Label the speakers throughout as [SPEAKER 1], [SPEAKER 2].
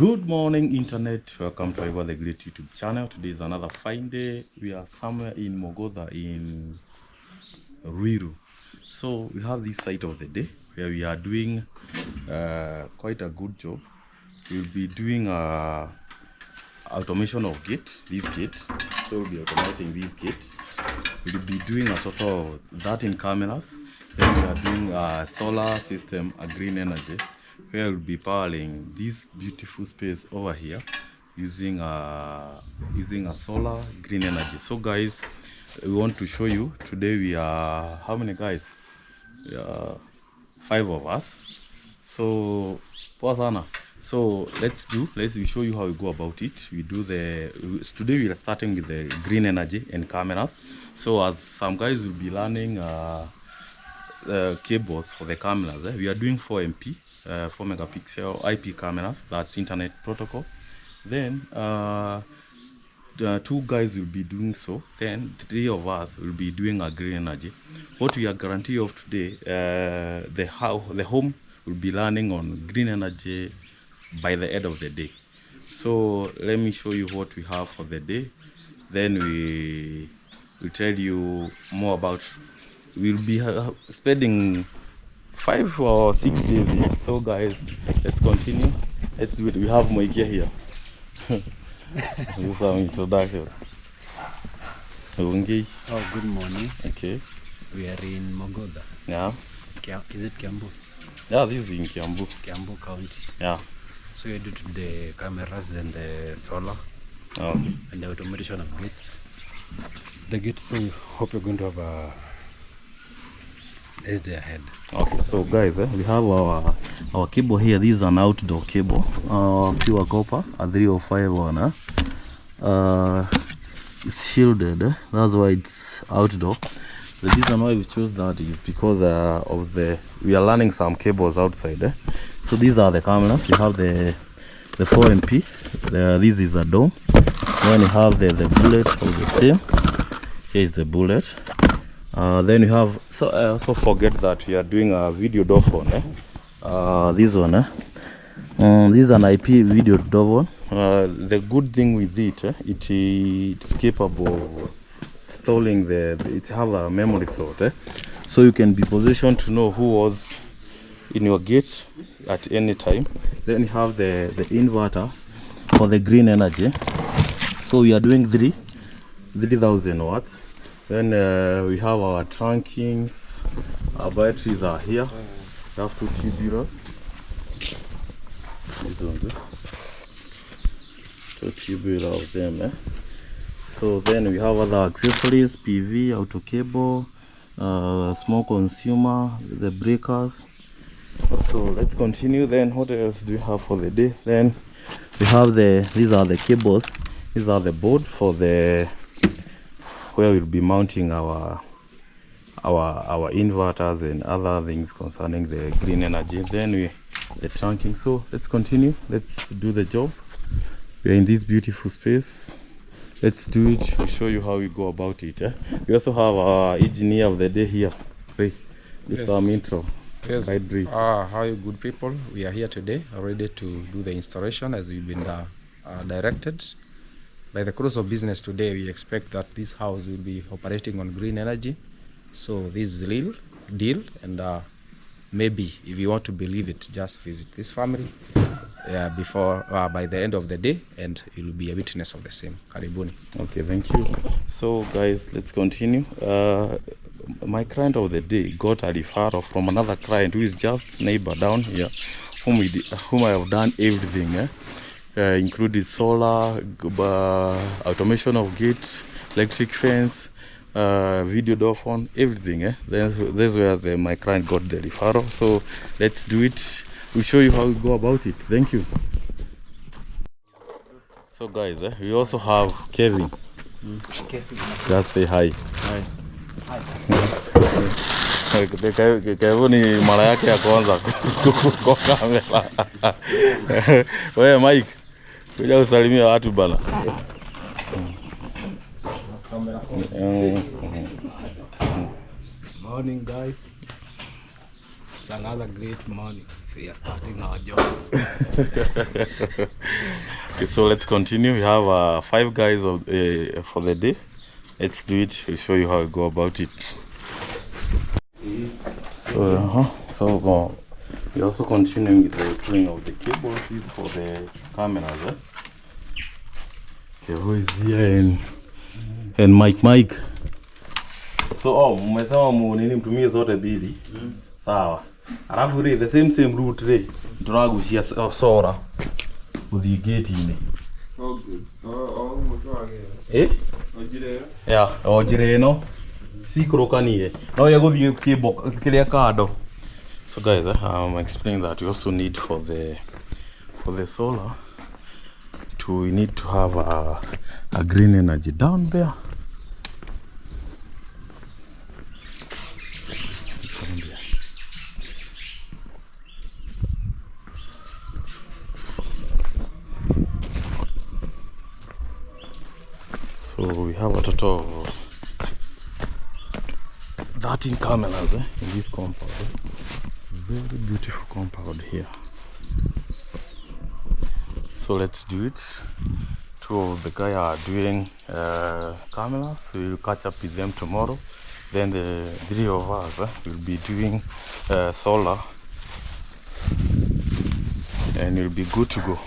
[SPEAKER 1] Good morning, internet. Welcome to the Great YouTube channel. Today is another fine day. We are somewhere in Mogodha in Ruiru. So we have this site of the day where we are doing quite a good job. We'll be doing automation of this gate. So we'll be automating this gate. We'll be doing a total of 13 cameras. Then we are doing a solar system, a green energy, where we'll be powering this beautiful space over here using a solar green energy. So guys, we want to show you today. We are how many guys? We are 5 of us. So poa sana. So let's show you how we go about it. Today we are starting with the green energy and cameras. So as some guys will be learning cables for the cameras, we are doing 4MP 4 megapixel IP cameras. That's internet protocol. Then the 2 guys will be doing so. Then 3 of us will be doing a green energy. What we are guarantee of today, the home will be learning on green energy by the end of the day. So let me show you what we have for the day. Then we will tell you more about. We'll be spending 5 or 6 days here. So guys, let's continue. Let's do it. We have Moikia here. This is some introduction. Okay.
[SPEAKER 2] Oh, good morning.
[SPEAKER 1] Okay.
[SPEAKER 2] We are in Mogodha.
[SPEAKER 1] Yeah.
[SPEAKER 2] Is it Kiambu?
[SPEAKER 1] Yeah, this is in Kiambu.
[SPEAKER 2] Kiambu County.
[SPEAKER 1] Yeah.
[SPEAKER 2] So we do the cameras and the solar.
[SPEAKER 1] Okay.
[SPEAKER 2] And the automation of gates. The gates, so we hope you're going to have a nice day ahead.
[SPEAKER 1] Okay, so guys, we have our cable here. This is an outdoor cable, pure copper, a 305 one. It's shielded. That's why it's outdoor. The reason why we chose that is because we are running some cables outside. So these are the cameras. You have the 4MP. This is a dome. Then you have the bullet of the same. Here is the bullet. Then you have so forget that we are doing a video door phone. This one. This is an IP video door phone. The good thing with it, it's capable of storing it have a memory sort. So you can be positioned to know who was in your gate at any time. Then you have the inverter for the green energy. So we are doing 3,000 watts. Then we have our trunkings. Our batteries are here. We have 2 tubulars. This one, 2 tubular of them. So then we have other accessories: PV, auto cable, small consumer, the breakers. So let's continue. Then what else do we have for the day? Then we have these are the cables. These are the board for where we'll be mounting our inverters and other things concerning the green energy. Then the trunking. So let's continue. Let's do the job. We are in this beautiful space. Let's do it. We'll show you how we go about it. We also have our engineer of the day here. Ray, this is our intro.
[SPEAKER 3] Yes. How are you, good people? We are here today, ready to do the installation as we've been directed. By the course of business today, we expect that this house will be operating on green energy. So this is real deal, and maybe if you want to believe it, just visit this family before by the end of the day, and it will be a witness of the same. Karibuni.
[SPEAKER 1] Okay, thank you. So guys, let's continue. My client of the day got a referral from another client who is just neighbor down here, whom I have done everything. Including solar, automation of gates, electric fence, video door phone, everything. That's where my client got the referral. So let's do it. We'll show you how we go about it. Thank you. So guys, we also have Kevin. Just say hi.
[SPEAKER 2] Hi.
[SPEAKER 1] Kevin ni mara yake ya kwanza kwa kamera. Wewe Mike, kuja usalimia watu bana.
[SPEAKER 4] Morning guys. It's another great morning.
[SPEAKER 2] we are starting our job.
[SPEAKER 1] Okay, so let's continue. We have 5 guys for the day. Let's do it. We'll show you how we go about it. So we're also continuing with the pulling of the cables. This is for the cameras. Okay, who is here? And Mike. So mmesema nini mtumie zote mbili. Sawa. Alafu the same route re turagucia sora uthi gate ini. Ojire no sikurukanie no ye guthie kibo kiria kado. So guys, I'm explaining that we also need for the solar we need to have a green energy down there. So we have a total of 13 cameras in this compound. Very beautiful compound here. So let's do it. 2 of the guys are doing cameras. We'll catch up with them tomorrow. Then the 3 of us will be doing solar, and we'll be good to go.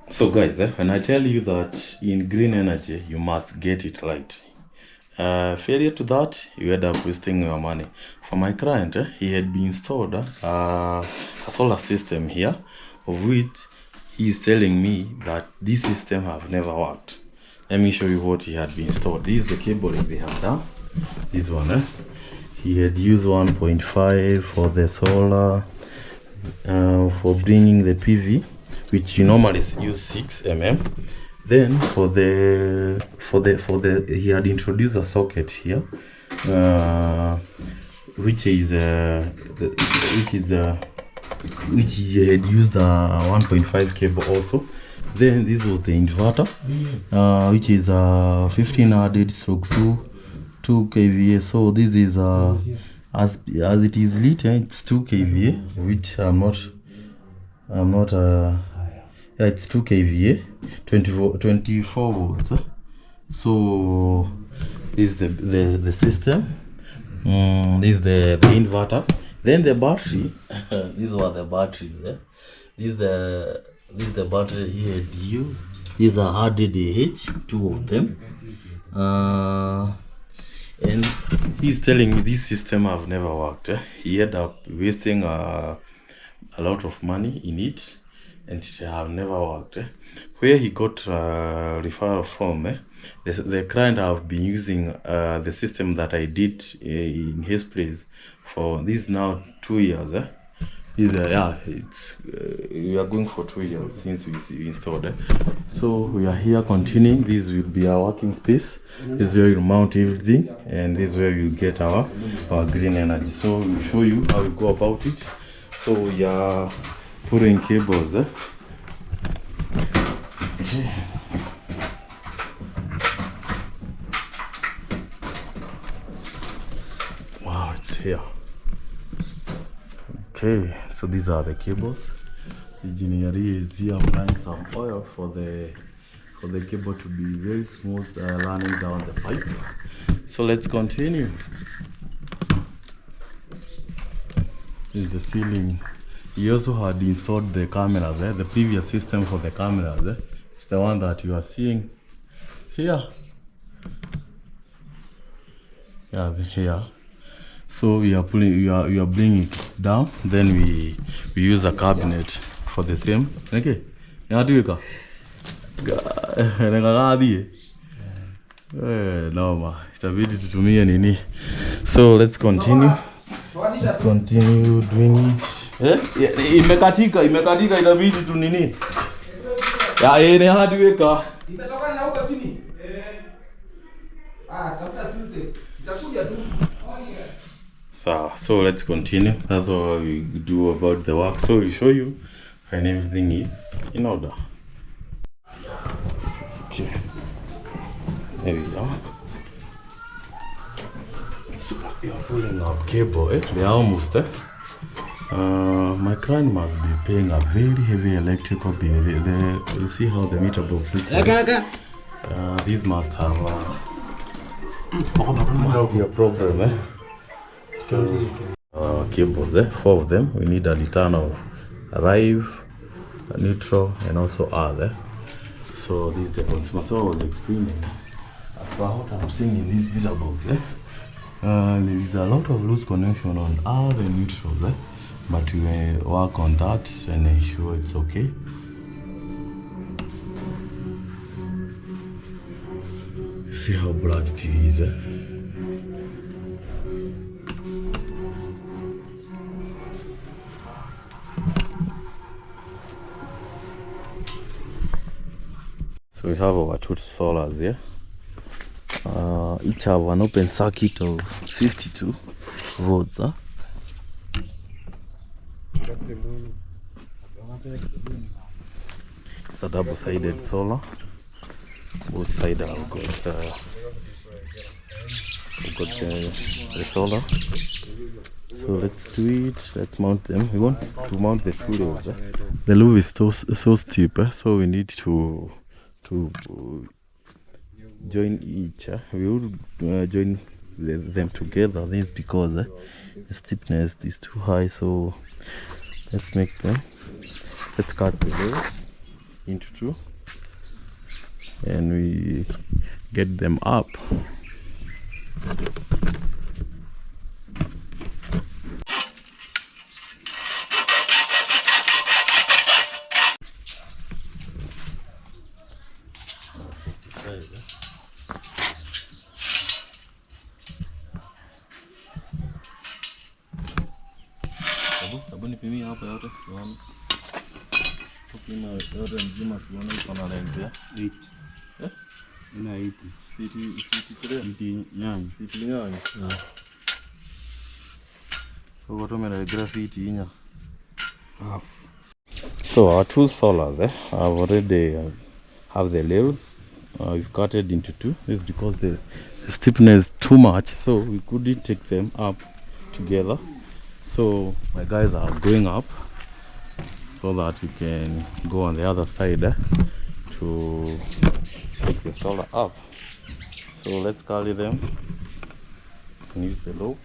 [SPEAKER 1] So guys, when I tell you that in green energy you must get it right, failure to that, you end up wasting your money. For my client, he had been installed a solar system here, of which he is telling me that this system have never worked. Let me show you what he had been installed. This is the cable that they have done. This one, he had used 1.5 for the solar, for bringing the PV, which you normally use 6 mm. Then for the he had introduced a socket here, which he had used a 1.5 cable also. Then this was the inverter, which is 1500/2 kVA. So this is as it is lit, it's 2 kVA, which it's 2 kVA, 24 volts. So this is the system. This is the inverter. Then the battery. These were the batteries. This is the battery he had used. These are RDDH, 2 of them. And he's telling me this system have never worked. He ended up wasting a lot of money in it, and it have never worked. Where he got referral from, the client have been using the system that I did in his place for this now 2 years. We are going for 2 years since we installed it. So we are here continuing. This will be our working space. This is where we'll mount everything, and this is where we'll get our green energy. So we'll show you how we go about it. So we are putting cables. Okay. Wow, it's here. Okay, so these are the cables. Engineer is here applying some oil for the cable to be very smooth, running down the pipe. So let's continue. This is the ceiling. He also had installed the cameras, the previous system for the cameras. It's the one that you are seeing here. Yeah, here. So we are bringing it down. Then we use a cabinet for the same. Okay. Itabidi tutumie nini. So let's continue. Let's continue doing it. Imekatika itabidi tu nini. Ne hadiweka.
[SPEAKER 3] Imetoka na huko chini. Tafuta silte. Itakuja tu.
[SPEAKER 1] So let's continue. That's what we do about the work. So we'll show you when everything is in order. Okay. There we go. So You're pulling up cable, eh? They are almost, eh? My client must be paying a very heavy electrical bill. You see how the meter box looks like? These must have be a problem, eh? So, cables, 4 of them. We need a return of arrive, neutral, and also other. So this is the consumer. So I was explaining as per what I'm seeing in this meter box, there is a lot of loose connection on all the neutrals, but we will work on that and ensure it's okay. You see how black it is, So we have our 2 solars here. Each have an open circuit of 52 volts. It's a double-sided solar. Both sides have got the solar. So let's do it. Let's mount them. We want to mount the screw levels. The loop is so steep, so we need to join each. We will join them together. This is because the steepness is too high. So let's make them. Let's cut the levels into 2, and we get them up. Nipimia hapa yote tuone. Kupima yote mzima tuone iko na length ya 8. Ina 8. Fiti nyanya. Fiti nyanya. So what am I graffiti inya? Half. So our 2 solars have already have the levels. We've cut it into 2. This is because the steepness is too much, so we couldn't take them up together. So my guys are going up so that we can go on the other side to take the solar up. So let's carry them and use the rope.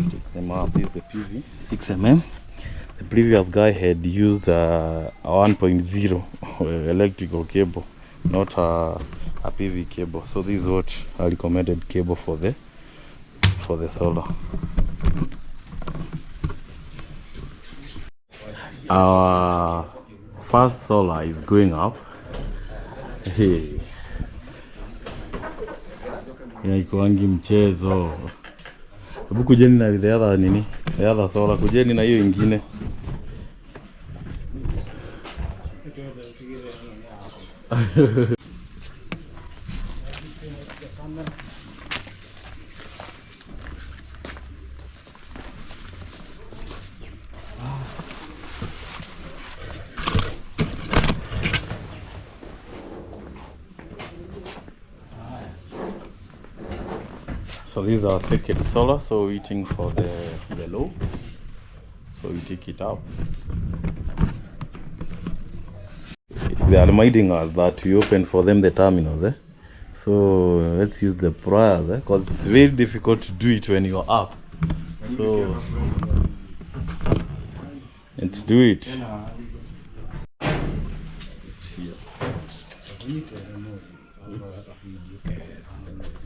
[SPEAKER 1] Take them up. This is the PV 6 mm. The previous guy had used a 1.0 electrical cable, not a PV cable. So this is what I recommended cable for the solar. Our first solar is going up. Hey. Ikuangi mchezo. Hebu kujeni na the other nini? The other solar, kujeni na hiyo ingine. So this is our second solar, so we're waiting for the low. So we take it up. They are reminding us that we open for them the terminals. So let's use the pliers, because it's very difficult to do it when you're up. So let's do it. It's here.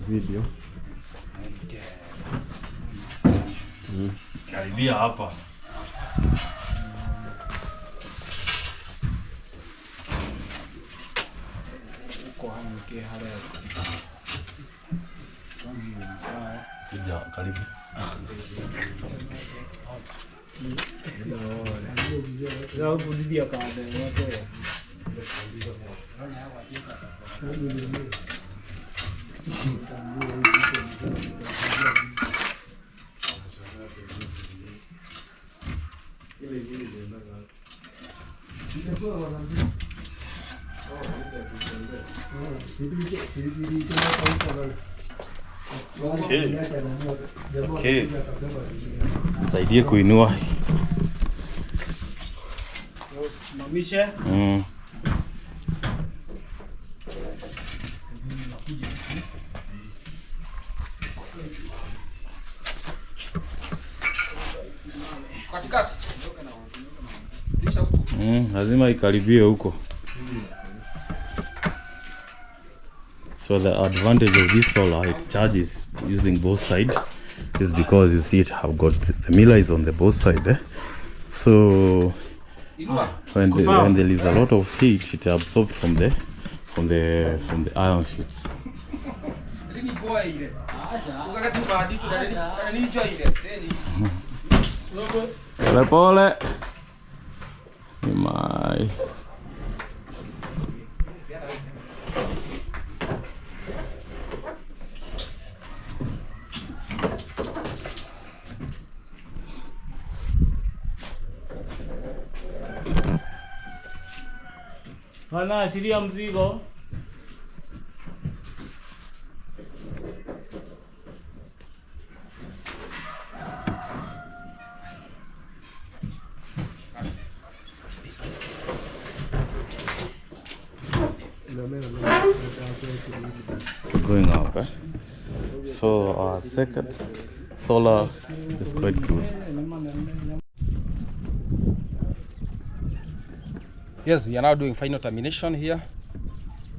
[SPEAKER 1] Video. Karibia hapa. Kija karibu.
[SPEAKER 4] Leo kudidia kaada yote.
[SPEAKER 1] Okay. It's okay. Saidie kuinua.
[SPEAKER 4] Mamisha.
[SPEAKER 1] Lazima ikaribie huko. So the advantage of this solar, it charges using both sides, is because you see it have got the miller is on the both side. So when there is a lot of heat, it absorbed from the iron sheets. Pole. My.
[SPEAKER 4] Hana asilia mzigo.
[SPEAKER 1] Going up, so our second solar is quite good.
[SPEAKER 3] Yes, we are now doing final termination here.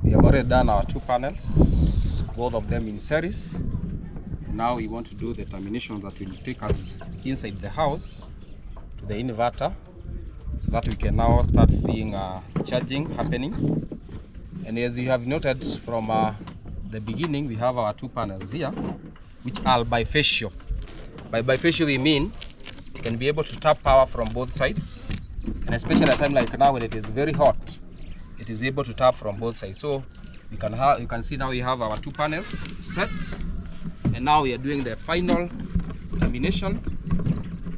[SPEAKER 3] We have already done our 2 panels, both of them in series. Now we want to do the termination that will take us inside the house to the inverter, so that we can now start seeing charging happening. And as you have noted from the beginning, we have our 2 panels here, which are bifacial. By bifacial we mean you can be able to tap power from both sides, and especially at a time like now when it is very hot, it is able to tap from both sides. So you can see now we have our 2 panels set, and now we are doing the final termination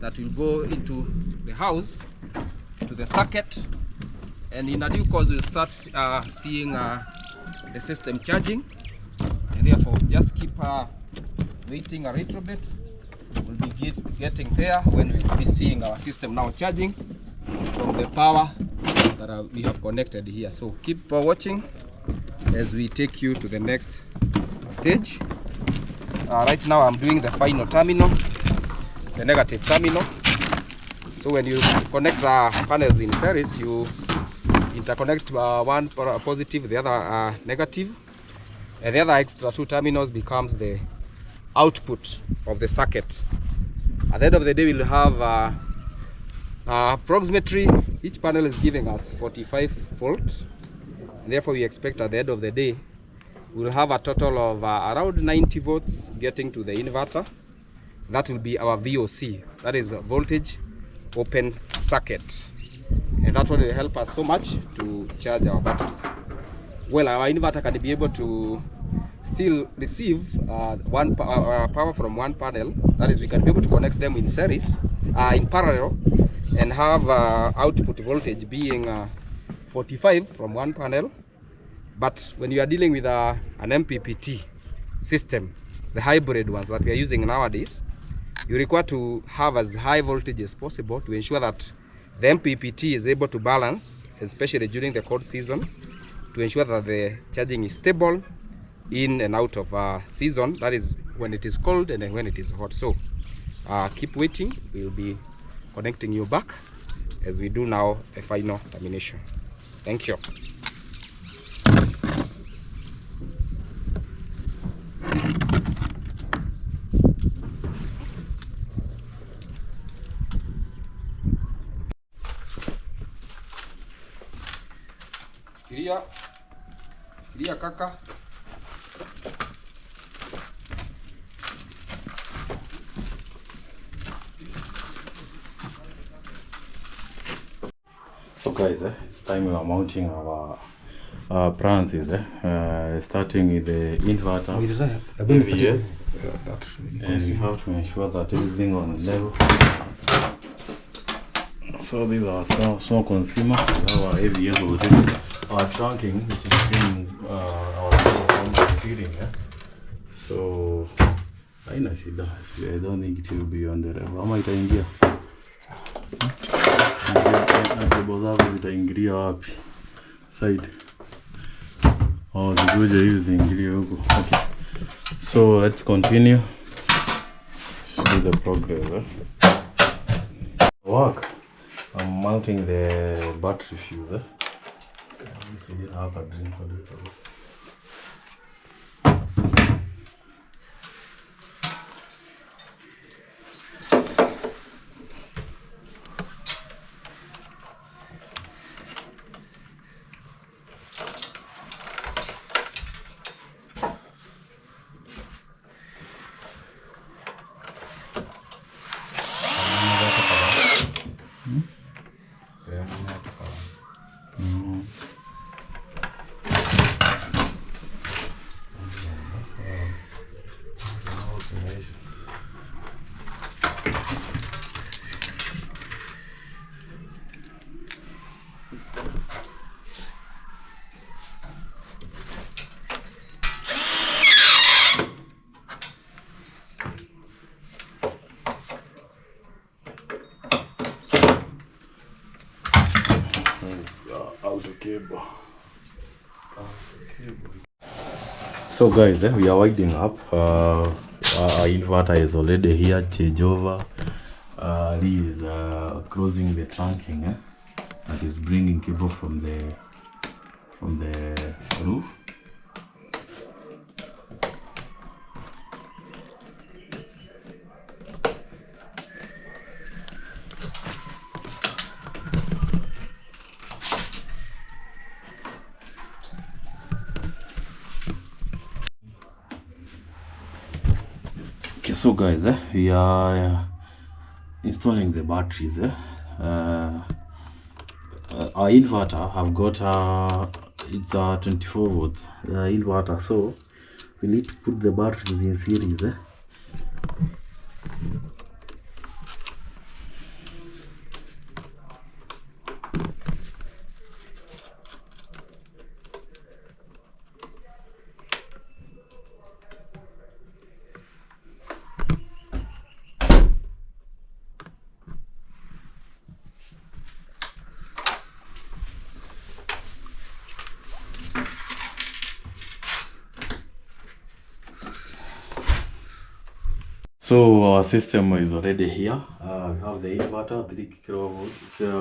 [SPEAKER 3] that will go into the house, to the circuit, and in a due course we'll start seeing the system charging, and therefore just keep waiting a little bit. We'll be getting there when we'll be seeing our system now charging from the power that we have connected here. So keep watching as we take you to the next stage. Right now I'm doing the final terminal, the negative terminal. So when you connect panels in series, you interconnect one positive, the other negative, and the other extra 2 terminals becomes the output of the circuit. At the end of the day, we'll have approximately, each panel is giving us 45 volts, and therefore we expect at the end of the day we'll have a total of around 90 volts getting to the inverter. That will be our VOC, that is voltage open circuit, and that one will help us so much to charge our batteries. Well, our inverter can be able to still receive power from one panel. That is, we can be able to connect them in series, in parallel, and have output voltage being 45 from one panel. But when you are dealing with an MPPT system, the hybrid ones that we are using nowadays, you require to have as high voltage as possible to ensure that the MPPT is able to balance, especially during the cold season, to ensure that the charging is stable in and out of season, that is when it is cold and when it is hot. So keep waiting, we'll be connecting you back as we do now the final termination. Thank you. Kiria kaka.
[SPEAKER 1] So guys, it's time we are mounting our appliances, starting with the inverter, AVS, and we have to ensure that everything on level. So these are small consumers. Our AVS will take our trunking, which is being our ceiling. So Haina shida. I don't think it will be on the level. Ama itaingia. Na cable zako zitaingilia wapi? Side. Oh, zikuje hivi ziingilie huko. Okay. So let's continue. Let's do the progress. Work. I'm mounting the battery fuse. So you have a drink for it. So guys, we are winding up. Our inverter is already here. Changeover. Lee is closing the trunking. That is bringing cable from the roof. So guys, we are installing the batteries. Our inverter have got it's a 24 volts inverter, so we need to put the batteries in series. So our system is already here. We have the inverter, 3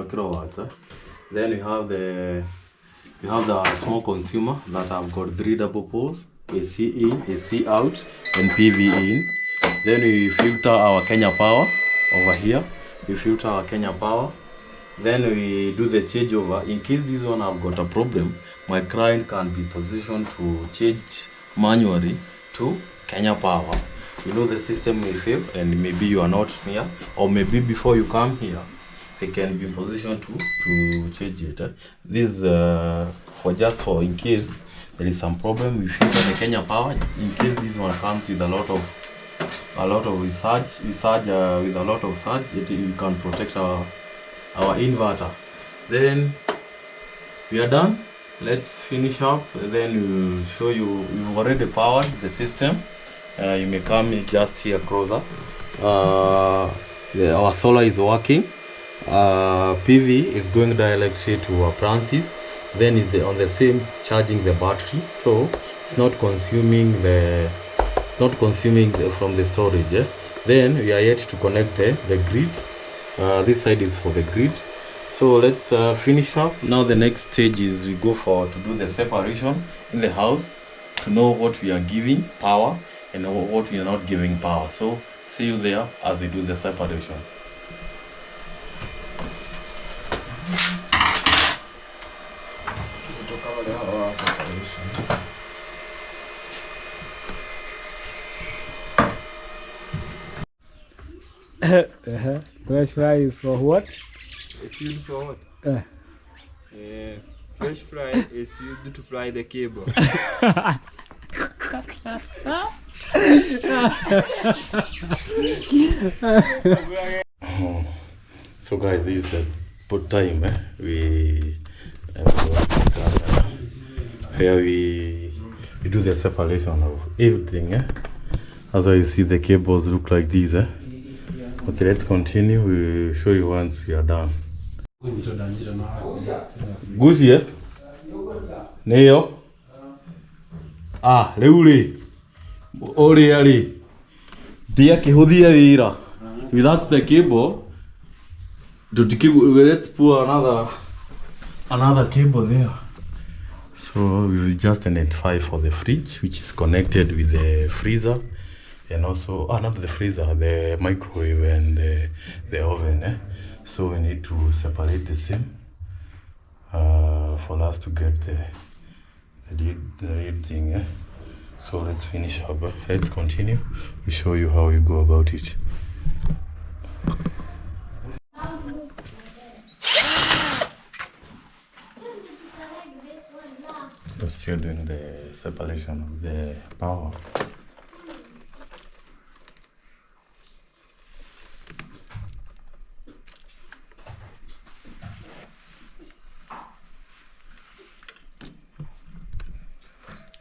[SPEAKER 1] kilowatts. Then we have the small consumer that have got 3 double poles, AC in, AC out, and PV in. Then we filter our Kenya power over here. We filter our Kenya power. Then we do the changeover. In case this one have got a problem, my client can be positioned to change manually to Kenya power. You know the system may fail and maybe you are not near, or maybe before you come here they can be in position to change it. This for just for in case there is some problem, we filter the Kenya power. In case this one comes with a lot of research with a lot of surge, you can protect our inverter. Then we are done. Let's finish up. Then we'll show you. We've already powered the system. You may come just here closer. Our solar is working. PV is going directly to our Francis. Then it's on the same charging the battery, so it's not consuming from the storage. Then we are yet to connect the grid. This side is for the grid. So let's finish up. Now the next stage is we go to do the separation in the house to know what we are giving power and what we are not giving power. So see you there as we do the separation.
[SPEAKER 4] Fresh fry is for what?
[SPEAKER 5] It's used for what? Fresh fry is used to fry the cable.
[SPEAKER 1] So guys, this is the put time we here we do the separation of everything. That's why you see the cables look like these, eh? Okay, let's continue. We'll show you once we are done. Gusi, eh? Neo? Ah, Leuli. Ori Ali. Dia kihudia vira. Without the cable, let's put another cable there. So we will just identify for the fridge, which is connected with the freezer, and also not the freezer, the microwave and the oven. Eh? So we need to separate the same for us to get the real thing. Eh? So let's finish up. Let's continue. We show you how you go about it. We're still doing the separation of the power.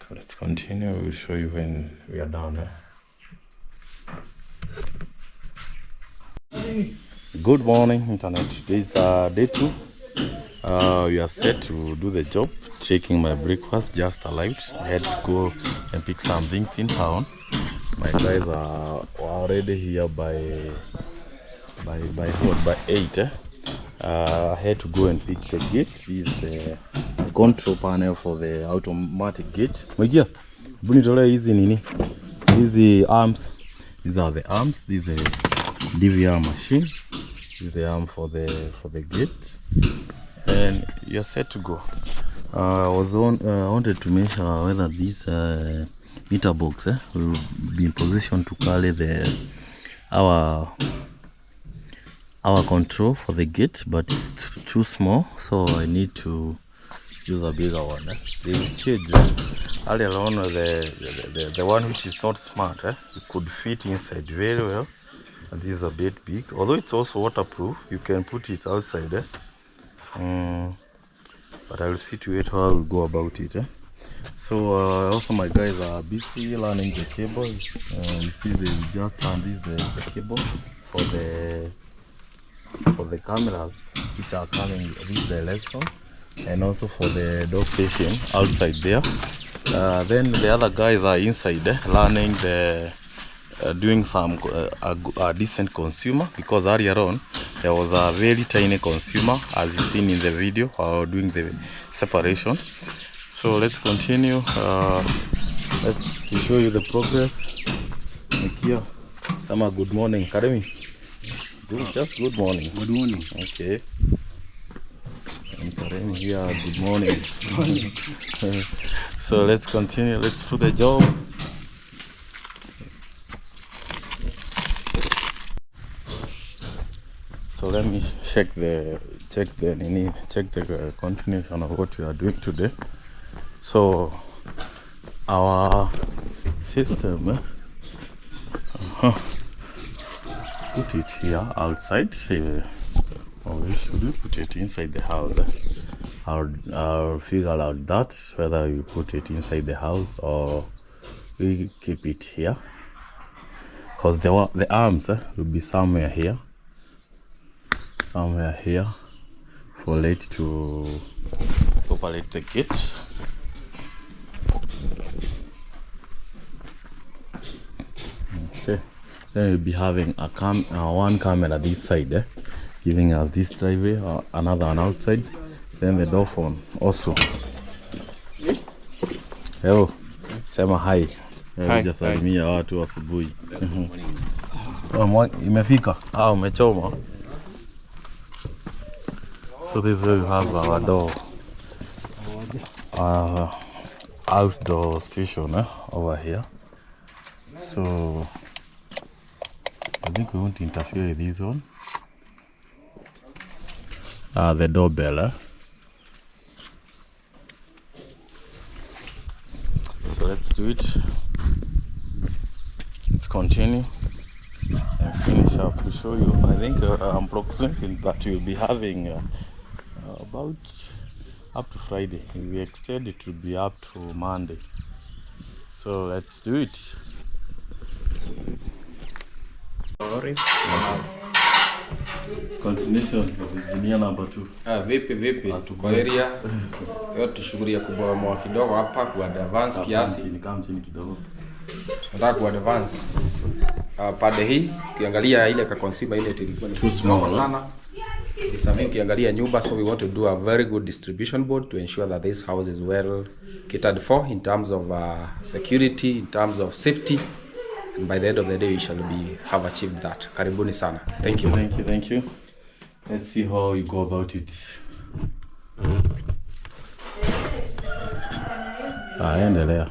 [SPEAKER 1] Let's continue. We'll show you when we are done. Good morning, internet. This is day 2. We are set to do the job. Taking my breakfast, just arrived. I had to go and pick some things in town. My guys are already here by 8. I had to go and pick the gate. This is the control panel for the automatic gate. Mwigia, bunitole hizi nini? Hizi arms. These are the arms. This is a DVR machine. This is the arm for the gate. And you're set to go. I wanted to measure whether this meter box will be in position to carry our control for the gate, but it's too small, so I need to use a bigger one. They will change. Earlier on, the one which is not smart, it could fit inside very well. And this is a bit big, although it's also waterproof. You can put it outside. But I will see to it how I will go about it. So also my guys are busy learning the cables. You see they just turn this the cable for the cameras which are coming this direction, and also for the door station outside there. Then the other guys are inside learning the doing some a decent consumer, because earlier on there was a very tiny consumer, as you seen in the video while doing the separation. So let's continue. Let's show you the progress. Here, Sama, good morning. Karemi. Just good morning.
[SPEAKER 2] Good morning.
[SPEAKER 1] Okay. And Karemi here, good morning. So let's continue. Let's do the job. So let me check the continuation of what we are doing today. So our system, put it here outside. Or should we put it inside the house? I'll figure out that, whether we put it inside the house or we keep it here, because the arms will be somewhere here for it to operate the gate. Okay, then we'll be having one camera this side, giving us this driveway, another one outside, then the door phone also. Hello, sema hi. Jasalimia watu asubuhi. Imefika? Umechoma. So this is where we have our door, outdoor station over here. So I think we won't interfere with this one. The doorbell. So let's do it. Let's continue and finish up to show you. I think I'm approximating that we'll be having about up to Friday. We extend it to be up to Monday. So let's do it. Continuation of engineer number 2.
[SPEAKER 3] Vipi tuko area leo tushughulia kubomoa kidogo hapa ku advance kiasi.
[SPEAKER 1] Kama chini kidogo.
[SPEAKER 3] Nataka ku advance pande hii ukiangalia ile ka consumer ile ilikuwa
[SPEAKER 1] too small
[SPEAKER 3] sana. Isami ukiangalia nyumba, so we want to do a very good distribution board to ensure that this house is well catered for in terms of security, in terms of safety, and by the end of the day we shall have achieved that. Karibuni sana. Thank you.
[SPEAKER 1] Thank you. Let's see how you go about it. Endelea.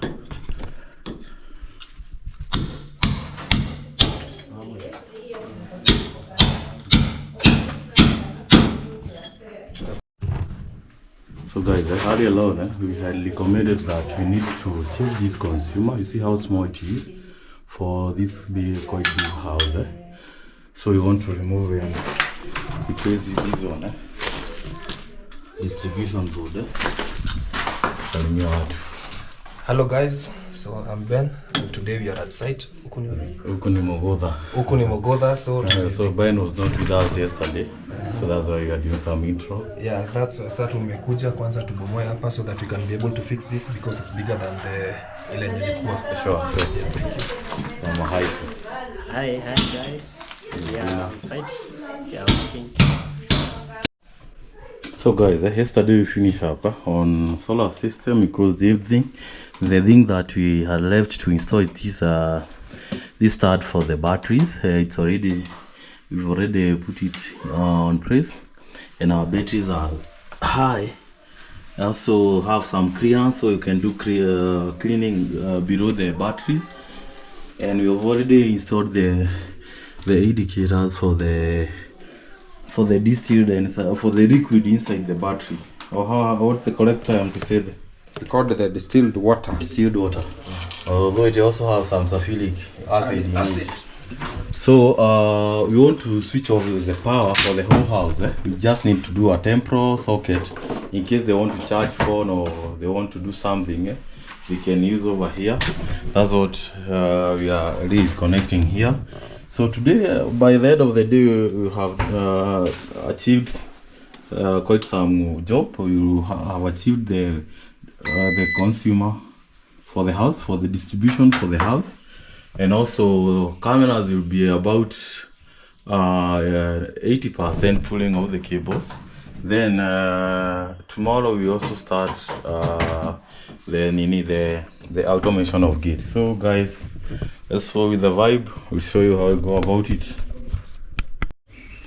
[SPEAKER 1] So guys, earlier alone, we had recommended that we need to change this consumer. You see how small it is for this big, quite big house. So we want to remove and replace this one. Distribution board.
[SPEAKER 6] Hello guys, so I'm Ben and today we are at site.
[SPEAKER 1] Huku ni
[SPEAKER 6] Mogodha.
[SPEAKER 1] So Ben was not with us yesterday, so that's why we are doing some intro.
[SPEAKER 6] Yeah, that's why start tumekuja kwanza tubomoe hapa so that we can be able to fix this because it's bigger than the ile yenye ilikuwa.
[SPEAKER 1] Sure.
[SPEAKER 6] Yeah, thank you.
[SPEAKER 1] From height.
[SPEAKER 7] Hi guys. Yeah, on site. Yeah, working.
[SPEAKER 1] So guys, yesterday we finished up on solar system. We closed everything. The thing that we had left to install is this stud for the batteries. We've already put it on press, and our batteries are high. I also have some clearance, so you can do cleaning below the batteries. And we have already installed the indicators for the distilled and for the liquid inside the battery, or what the correct term to say that?
[SPEAKER 3] We call it the distilled water.
[SPEAKER 1] Distilled water. Although it also has some sulfuric acid in it. So we want to switch off the power for the whole house. We just need to do a temporal socket in case they want to charge phone or they want to do something. We can use over here. That's what we are really connecting here. So today, by the end of the day, we have achieved quite some job. We have achieved the consumer for the house, for the distribution for the house, and also cameras will be about 80% pulling off the cables. Then tomorrow we also start the automation of gate. So guys, let's go with the vibe. We'll show you how we go about it.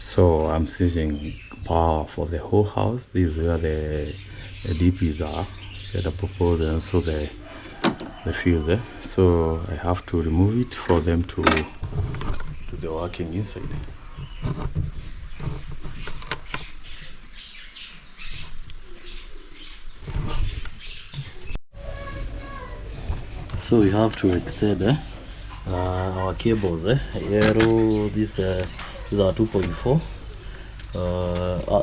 [SPEAKER 1] So I'm switching power for the whole house. This is where the DPs are that are proposed, and so the fuse. So I have to remove it for them to do the working inside. So we have to extend our cables. Arrow, these are 2.4.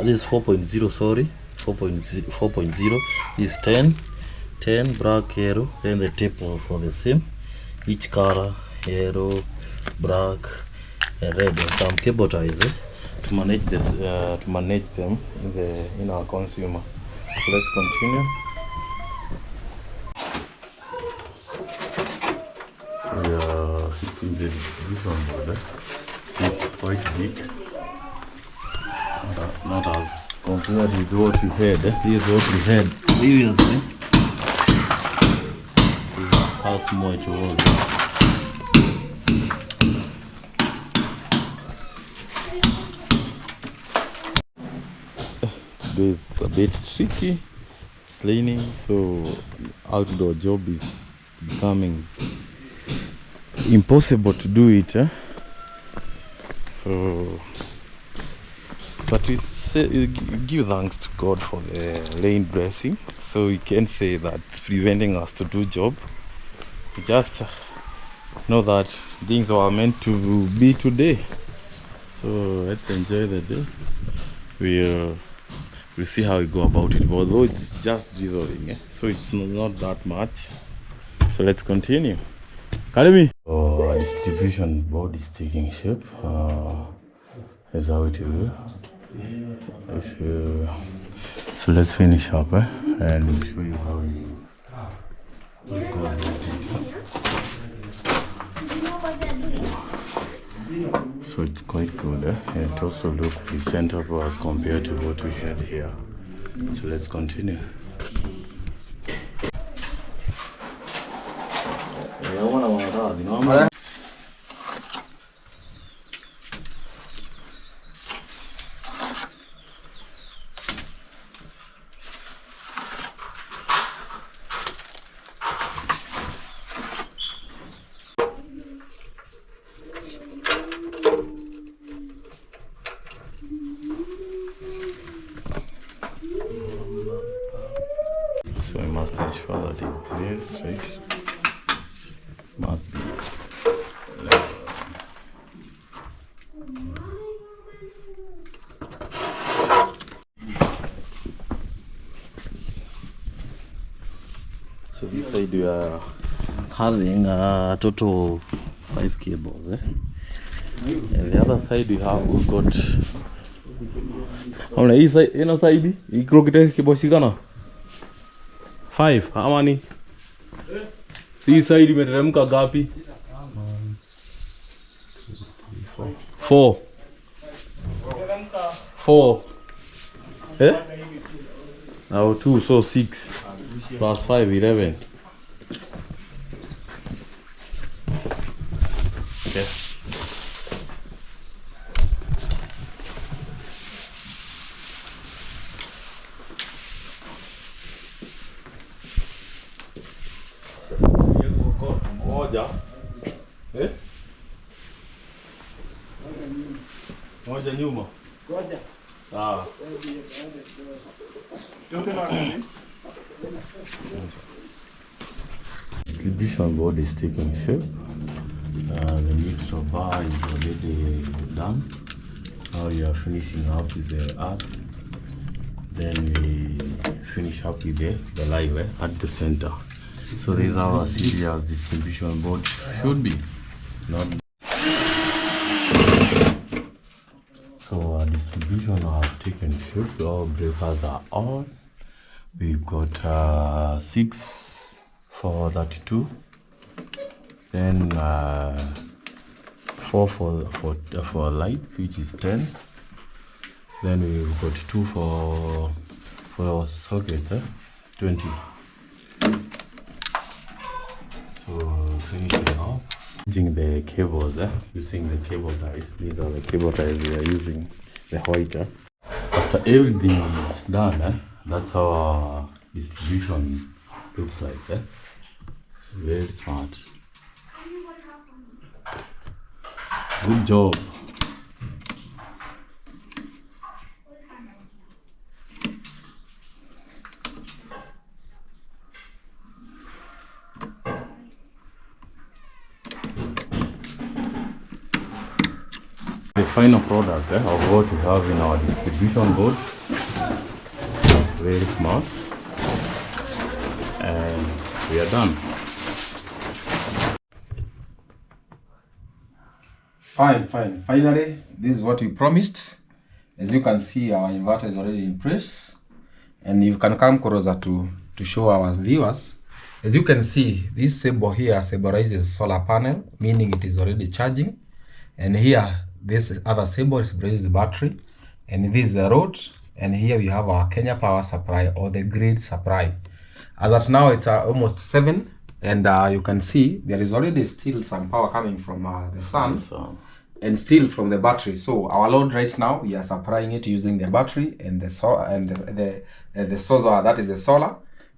[SPEAKER 1] This is 4.0. Sorry, 4.0. This is 10 black arrow. Then the tape for the same. Each color, arrow, black, and red. And some cable ties to manage this. To manage them in our consumer. So let's continue. We are fixing the distribution board. See, it's quite big. Not as compared with what we had. This is what we had previously. This is how small it was. Today is a bit tricky. It's raining, so outdoor job is becoming impossible to do it. So, but we give thanks to God for the rain blessing. So we can say that it's preventing us to do job. We just know that things are meant to be today. So let's enjoy the day. We'll see how we go about it. But although it's just drizzling, so it's not that much. So let's continue. Academy. So our distribution board is taking shape. Is how it will. So let's finish up and we'll show you how you go about it. So it's quite good. And it also looks presentable as compared to what we had here. So let's continue. So we must ensure that it's very straight. Must be level. So this side we are having a total 5 cables. And the other side we've got. How many side? You crooked cable shikana? 5. How many? Hii side imeteremka gapi? 4. 4. Now 2, so 6 plus 5, 11. Okay. Moja nyuma. Ngoja. Ah. Distribution board is taking shape. The mixer bar is already done. Now we are finishing up with the earth. Then we finish up with the live at the center. So this is how a serious distribution board should be. Not so our distribution have taken shape. All breakers are on. We've got 6 for 32. Then 4 for lights, which is 10. Then we've got 2 for socket, 20. So finishing off, using the cables, using the cable ties. These are the cable ties we are using, the white. After everything is done, that's how our distribution looks like. Very smart. Good job. The final product of what we have in our distribution board. Very smart. And we are done.
[SPEAKER 3] Fine. Finally, this is what we promised. As you can see, our inverter is already in place. And you can come closer to show our viewers. As you can see, this symbol here symbolizes solar panel, meaning it is already charging. And here, this other symbol symbolizes battery. And this is the road. And here we have our Kenya power supply, or the grid supply. As at now, it's almost 7. And you can see there is already still some power coming from the sun. And still from the battery. So our load right now, we are supplying it using the battery and the solar, and the solar, that is the solar.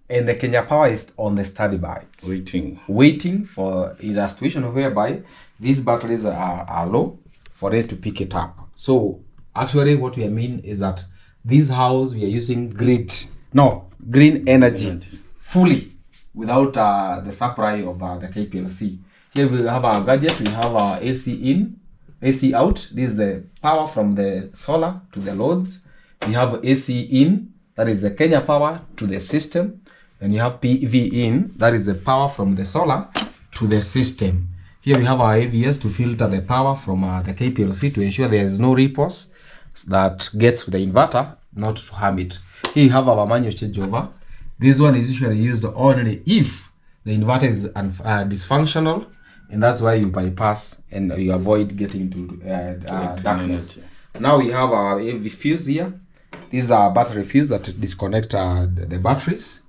[SPEAKER 3] And the Kenya power is on the standby, waiting for the situation whereby these batteries are low for it to pick it up. So actually what we mean is that this house we are using green energy fully without the supply of the KPLC. Here we have our gadget, we have our AC in, AC out. This is the power from the solar to the loads. We have AC in, that is the Kenya power to the system. And you have PV in, that is the power from the solar to the system. Here we have our AVS to filter the power from the KPLC to ensure there is no ripples that gets to the inverter, not to harm it. Here you have our manual changeover. This one is usually used only if the inverter is dysfunctional, and that's why you bypass and you avoid getting to darkness. Now we have our AV fuse here. These are battery fuse that disconnect the batteries,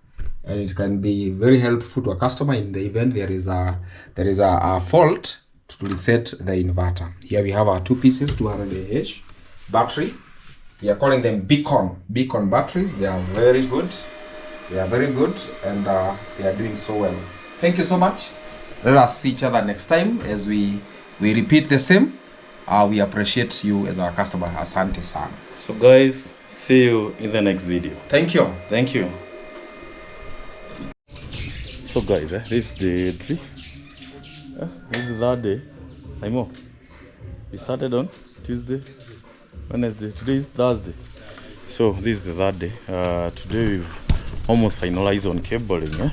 [SPEAKER 3] and it can be very helpful to a customer in the event there is a fault to reset the inverter. Here we have our two pieces 200 Ah battery. We are calling them beacon batteries. They are very good. They are very good, and they are doing so well. Thank you so much. Let us see each other next time as we repeat the same. We appreciate you as our customer. Asante sana.
[SPEAKER 1] So guys, see you in the next video.
[SPEAKER 3] Thank you.
[SPEAKER 1] Thank you. So guys, this is day 3. This is that day. Simon, we started on Tuesday, Wednesday. Today is Thursday. So this is the third day. Today we've almost finalized on cabling.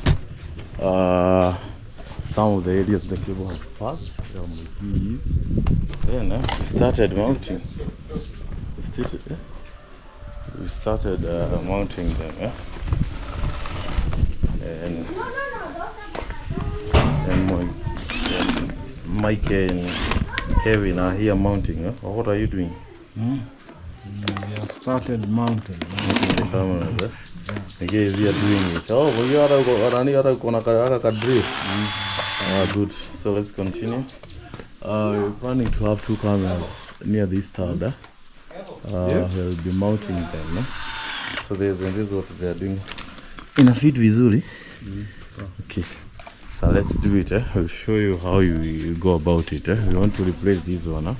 [SPEAKER 1] Some of the areas the cable has passed. Then we started mounting. We started mounting them. And Mike and Kevin are here mounting. What are you doing?
[SPEAKER 4] We have started mounting.
[SPEAKER 1] The cameras. Okay, we are doing it. Oh, we are going to drift. Good. So let's continue. We're planning to have 2 cameras near this tower. We'll be mounting them. So this is what they are doing. In a fit vizuri. Okay. So let's do it. I'll show you how you go about it. We want to replace this one.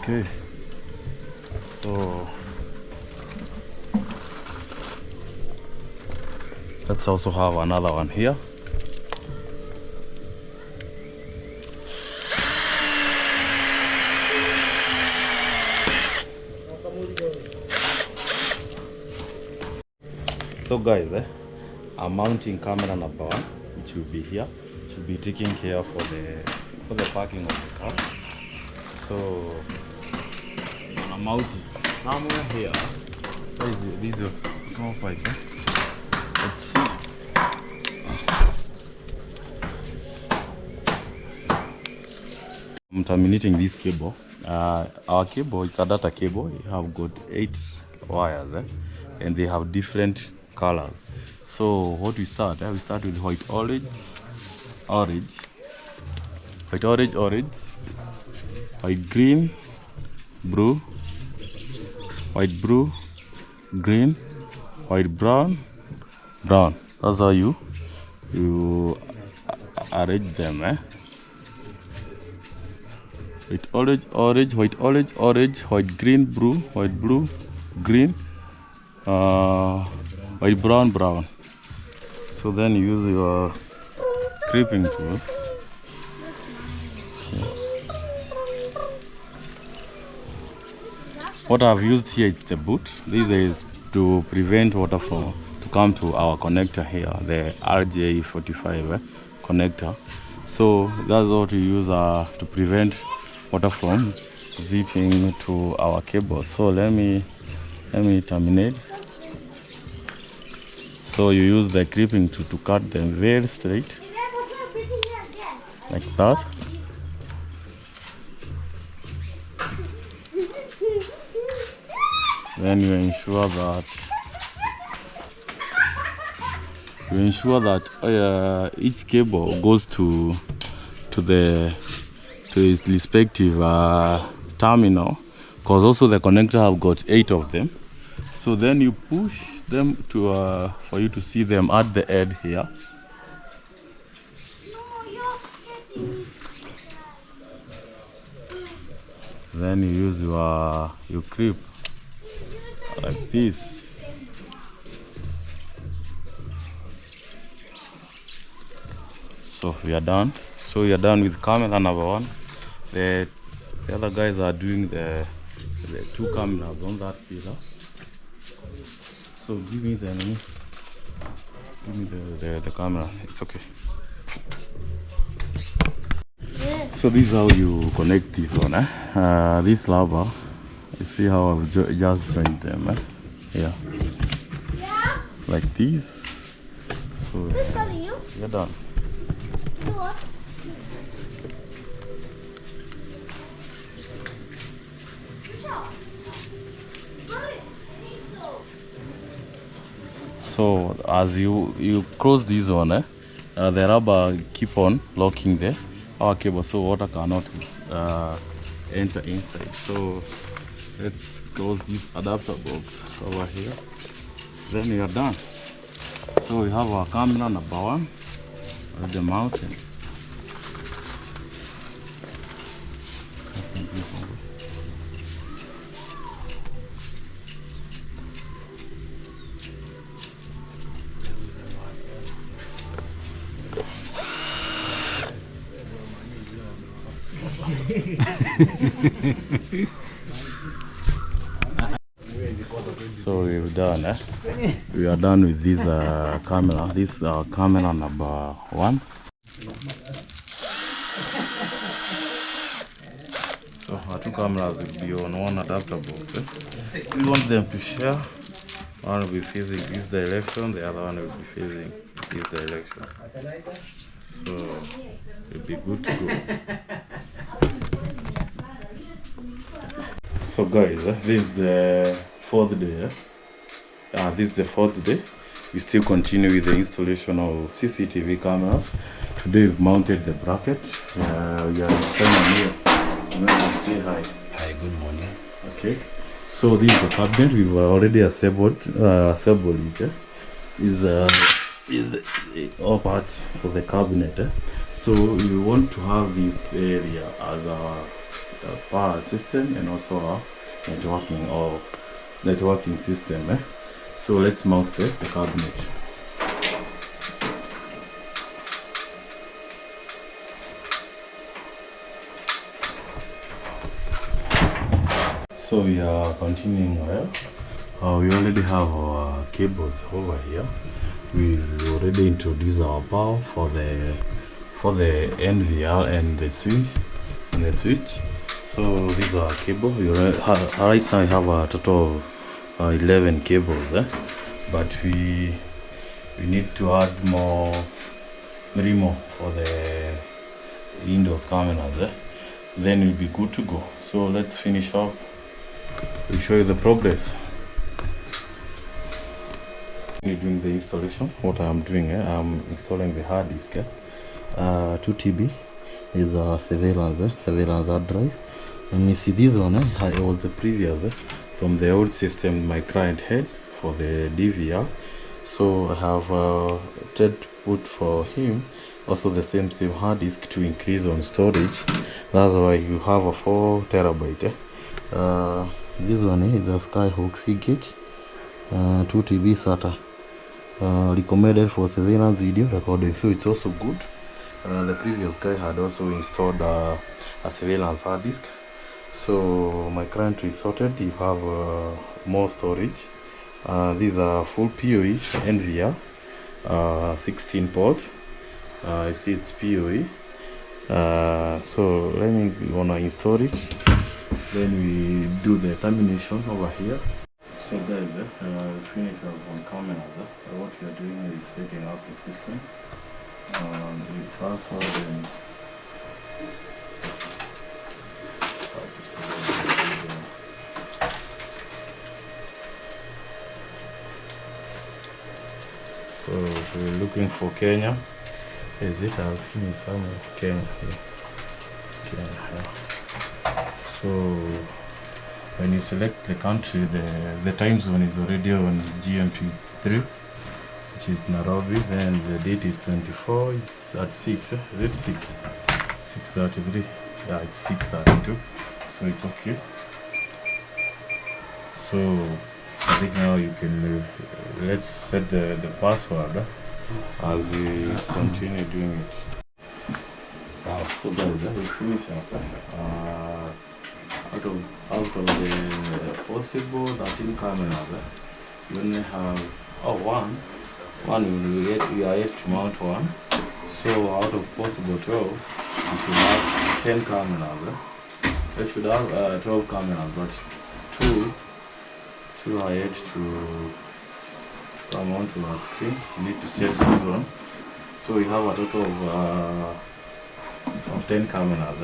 [SPEAKER 1] Okay. So let's also have another one here. So guys, I'm mounting camera number 1, which will be here. It will be taking care for the parking of the car. So I'm gonna mount it somewhere here. Where is it? This is a small pipe. Let's see. I'm terminating this cable. Our cable is a data cable. We have got 8 wires, and they have different colors. So what we start? We start with white orange, white orange, white green, blue, white blue, green, white brown. That's how you arrange them. White orange, white orange, white green, blue, green, white brown. So then you use your clipping tool. What I've used here is the boot. This is to prevent water to come to our connector here, the RJ45 connector. So that's what we use to prevent water from zipping to our cable. So let me terminate. So you use the clipping to cut them very straight, like that. Then you ensure that each cable goes to its respective terminal, because also the connector have got 8 of them. So then you push them to for you to see them at the end here. Then you use your clip like this. So we are done. So we are done with camera number 1. The The other guys are doing the two cameras on that pillar. So give me the camera. It's okay. So this is how you connect this one. This lever. You see how I've just joined them. Yeah. Like this. So you're done. So as you close this one, the rubber keep on locking our cable, so water cannot enter inside. So let's close this adapter box over here. Then we are done. So we have our camera number 1 at the mountain. So we've done. We are done with this camera. This is camera number 1. So our 2 cameras will be on one adapter box. We want them to share. One will be facing this direction, the other one will be facing this direction. So it'll be good to go. So guys, this is the 4th day. This is the 4th day. We still continue with the installation of CCTV cameras. Today we've mounted the bracket. We are inside here. So let's say hi.
[SPEAKER 2] Hi, good morning.
[SPEAKER 1] Okay. So this is the cabinet. We've already assembled it. Is all parts for the cabinet. So we want to have this area as our power system and also our networking system. So let's mount the cabinet. So we are continuing here. We already have our cables over here. We already introduced our power for the NVR and the switch. So these are cables. Right now we have a total of 11 cables, but we need to add many more for the indoors cameras. Then we'll be good to go. So let's finish up. We'll show you the progress. During the installation, what I'm doing, I'm installing the hard disk. 2 TB is a surveillance hard drive. And you see this one, it was the previous from the old system my client had for the DVR. So I have tried to put for him also the same hard disk to increase on storage. That's why you have a 4 terabyte. This one is the Skyhawk Seagate 2 TB SATA. Recommended for surveillance video recording, so it's also good. The previous guy had also installed a surveillance hard disk. So my client resorted, you have more storage. These are full PoE NVR 16 port. You see it's PoE. So let me wanna install it. Then we do the termination over here. So guys, we finish up on camera. What we are doing is setting up the system. We password and so we're looking for Kenya. Is it? I've seen it somewhere. Kenya. Yeah. So when you select the country, the time zone is already on GMT3, which is Nairobi. Then the date is 24. It's at 6. Is it 6? 6:33. Yeah, it's 6:32. So it's okay. So I think now you can let's set the password as we continue doing it. So guys, we finish up. out of the possible 13 cameras, you only have one we are yet to mount one. So out of possible 12, you should have 10 cameras. You should have 12 cameras, but two are yet to come onto our screen. You need to set this one. So we have a total of 10 cameras.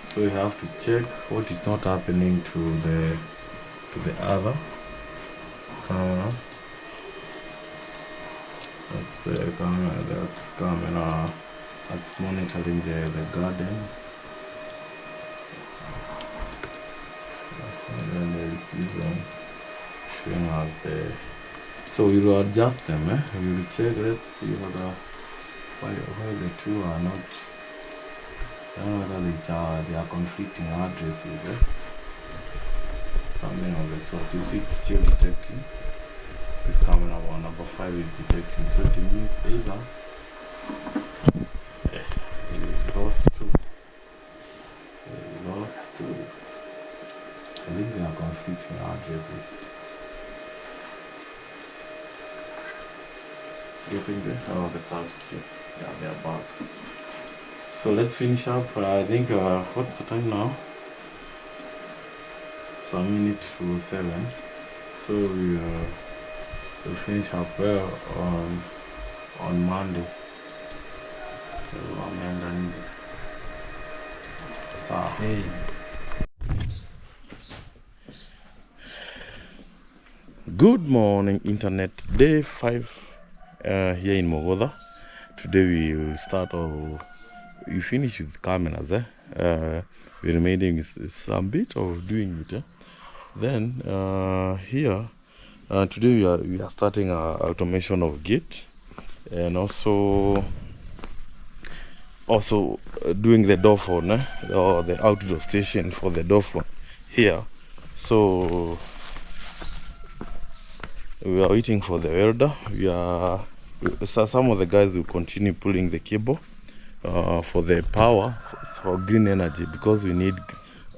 [SPEAKER 1] So we have to check what is not happening to the other camera. That's the camera that's monitoring the garden. And then there is this one showing us the. So we will adjust them. We will check. Let's see why the two are not. I don't know whether they are conflicting addresses. Something of the sort. You see, it's still detecting. This camera on number 5 is detecting. So it means either we lost two. I think they are conflicting addresses. Getting there? Oh, the sound still. Yeah, they are back. So let's finish up. I think what's the time now? It's 7:07. So we'll finish up well on Monday. Hey. Good morning, internet. Day 5 here in Mogoda. Today we will start off. We finish with cameras. We're remaining some bit of doing it. Then here today we are starting automation of gate, and also doing the door phone or the outdoor station for the door phone here. So we are waiting for the welder. Some of the guys will continue pulling the cable for the power for green energy, because we need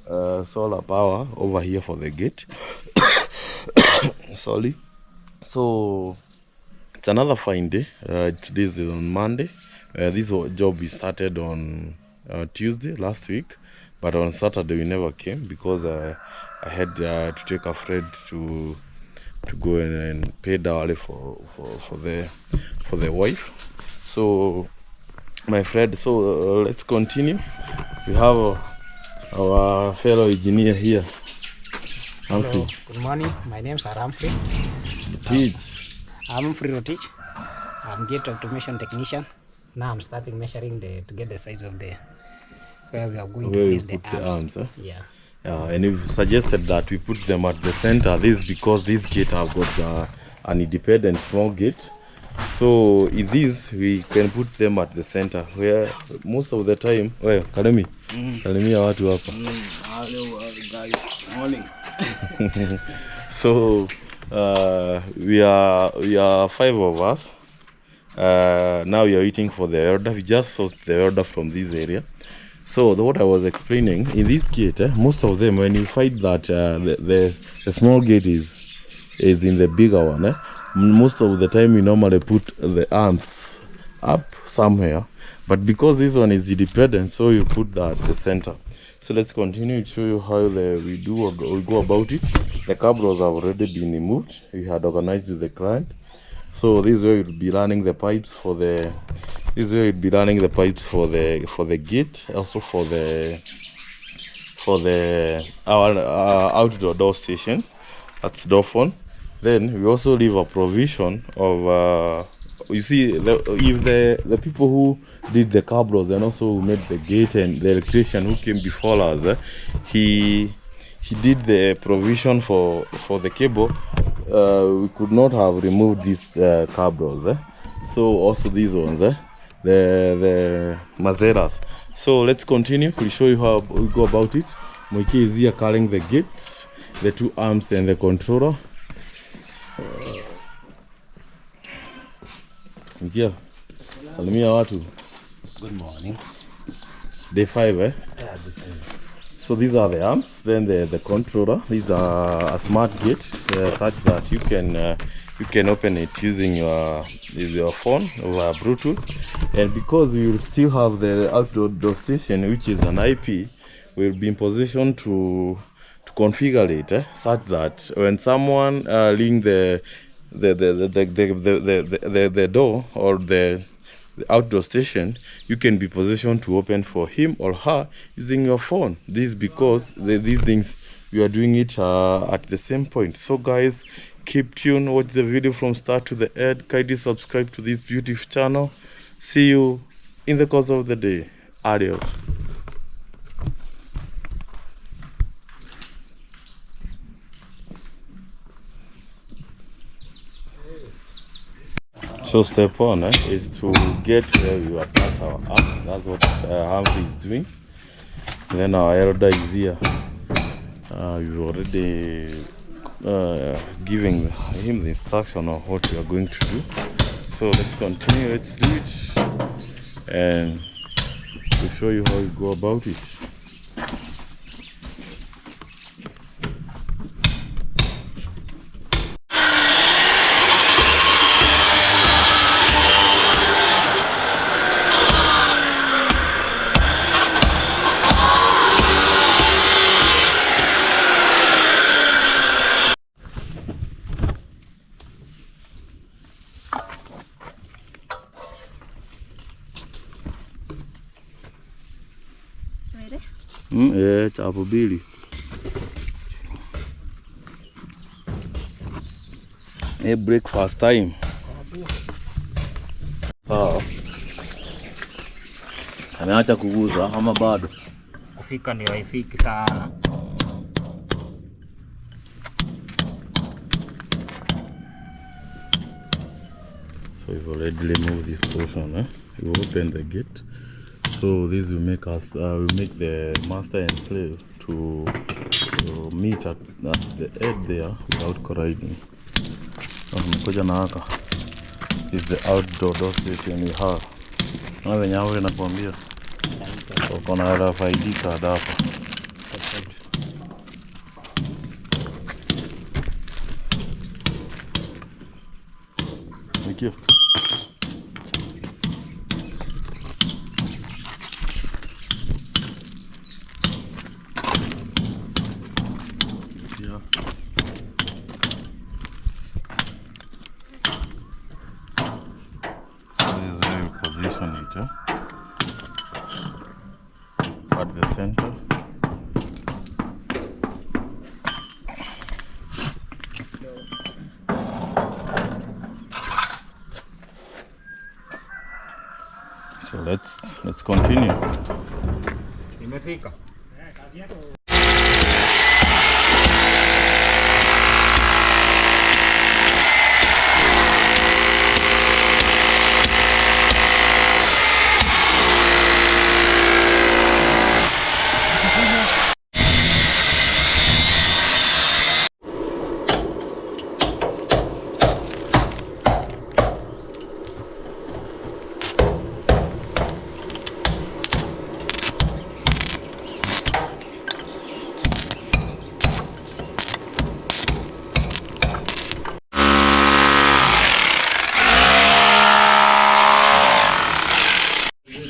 [SPEAKER 1] solar power over here for the gate. Sorry. So it's another fine day. Today is on Monday. This job we started on Tuesday last week, but on Saturday we never came because I had to take a friend to go and pay dowry for the wife. So my friend, so let's continue. We have our fellow engineer here.
[SPEAKER 7] Hello, good morning. My name is Humphrey. I'm free to teach. I'm gate automation technician. Now I'm starting measuring to get the size of where we are going to place the arms. Yeah.
[SPEAKER 1] And you've suggested that we put them at the center. This is because this gate have got an independent small gate. So in this we can put them at the center, where most of the time. Well, Kalemi, salimia watu hapa.
[SPEAKER 4] Morning.
[SPEAKER 1] So we are 5 of us. Now we are waiting for the order. We just saw the order from this area. So what I was explaining, in this gate, most of them, when you find that the small gate is in the bigger one, most of the time we normally put the arms up somewhere. But because this one is independent, so you put that at the center. So let's continue to show you how we go about it. The cables have already been removed. We had organized with the client. So this way we'll be running the pipes for the. This way we'll be running the pipes for the gate, also for our outdoor door station. That's door phone. Then we also leave a provision of. You see, if the people who did the cables and also made the gate, and the electrician who came before us, he did the provision for the cable. We could not have removed these cables. So also these ones, the Mazeras. So let's continue. We'll show you how we go about it. Moike is here carrying the gates, the 2 arms and the controller. Mkia, salimia watu.
[SPEAKER 2] Good morning.
[SPEAKER 1] Day 5,
[SPEAKER 2] Yeah, this is.
[SPEAKER 1] So these are the arms, then the controller. These are a smart gate such that you can open it using your phone over Bluetooth. And because we will still have the outdoor door station, which is an IP, we'll be in position to configure it such that when someone ring the door or the outdoor station, you can be positioned to open for him or her using your phone. This is because these things we are doing it at the same point. So guys, keep tuned, watch the video from start to the end. Kindly subscribe to this beautiful channel. See you in the course of the day. Adios. So step one is to get where we attach our arms. That's what Humphrey is doing. Then our elder is here. We've already giving him the instruction on what we are going to do. So let's continue. Let's do it, and we'll show you how we go about it. Hapo bili. Breakfast time. Ameacha kuguza ama bado?
[SPEAKER 7] Kufika ndio haifiki sana.
[SPEAKER 1] So we've already removed this portion. We open the gate. So this will make us, will make the master and slave to meet at the edge there without colliding. Mkoja na haka is the outdoor door station we have. Na venye hapo nakwambia. Uko na RFID card hapa. Thank you. Position it at the center. So let's continue.
[SPEAKER 7] Imefika.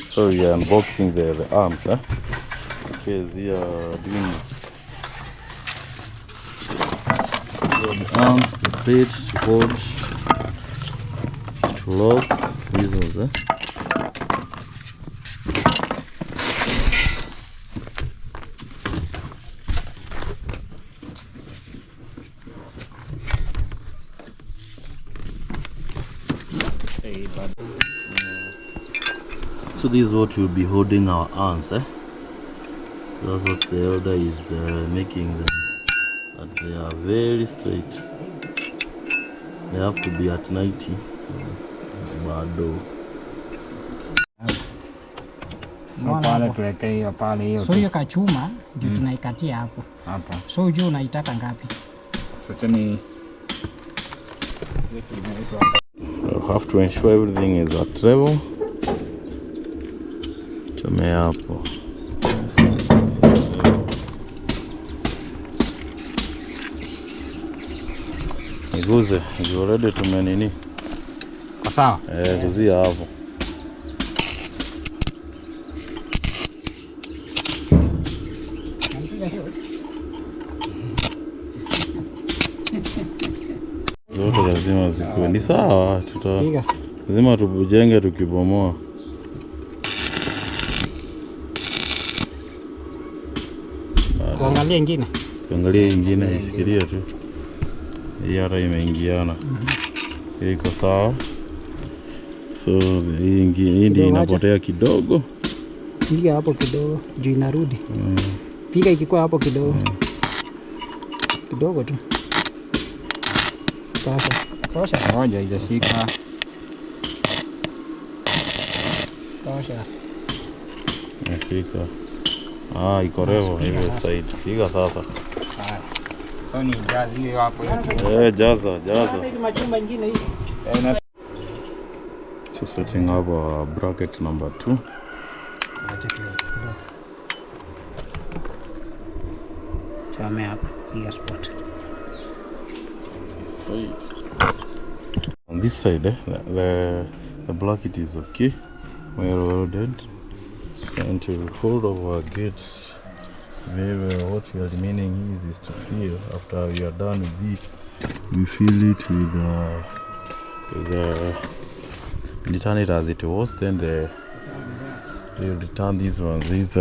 [SPEAKER 1] So we are unboxing the arms, Okay, we are doing the arms, the plates, to hold, to lock, these ones, So this is what we'll be holding our arms, That's what the elder is making them, that they are very straight. They have to be at 90. Bado.
[SPEAKER 7] So pale tuweke hiyo pale hiyo. So hiyo kachuma ndio tunaikatia hapo. Hapa. So juu unaitaka ngapi? So chani
[SPEAKER 1] You have to ensure everything is at level. Chome hapo. Guze, you already tumenini.
[SPEAKER 7] Sawa.
[SPEAKER 1] Kuzia hapo. Zote lazima zikuwe. Ni sawa, lazima tujenge tukibomoa.
[SPEAKER 7] Tuangalie ingine.
[SPEAKER 1] Tuangalie ingine, isikilie tu. Hii hata imeingiana. Hii iko sawa. So hii ndio inapotea kidogo.
[SPEAKER 7] Piga hapo kidogo, juu inarudi. Piga ikikuwa hapo kidogo. Kidogo tu. Tosha.
[SPEAKER 2] Moja haijashika.
[SPEAKER 7] Tosha.
[SPEAKER 1] Nashika. Iko revo hiyo side. Piga sasa.
[SPEAKER 2] So ni jazi hiyo hapo yote.
[SPEAKER 1] Jaza.
[SPEAKER 7] Hizi machuma ingine hizi.
[SPEAKER 1] So setting up bracket number 2.
[SPEAKER 7] Chame hapa. Piga spot.
[SPEAKER 1] Straight. On this side, the bracket is okay. Well welded. And to hold our gates, maybe what we are meaning is to fill. After we are done with it, we fill it with return it as it was. Then they return these ones. These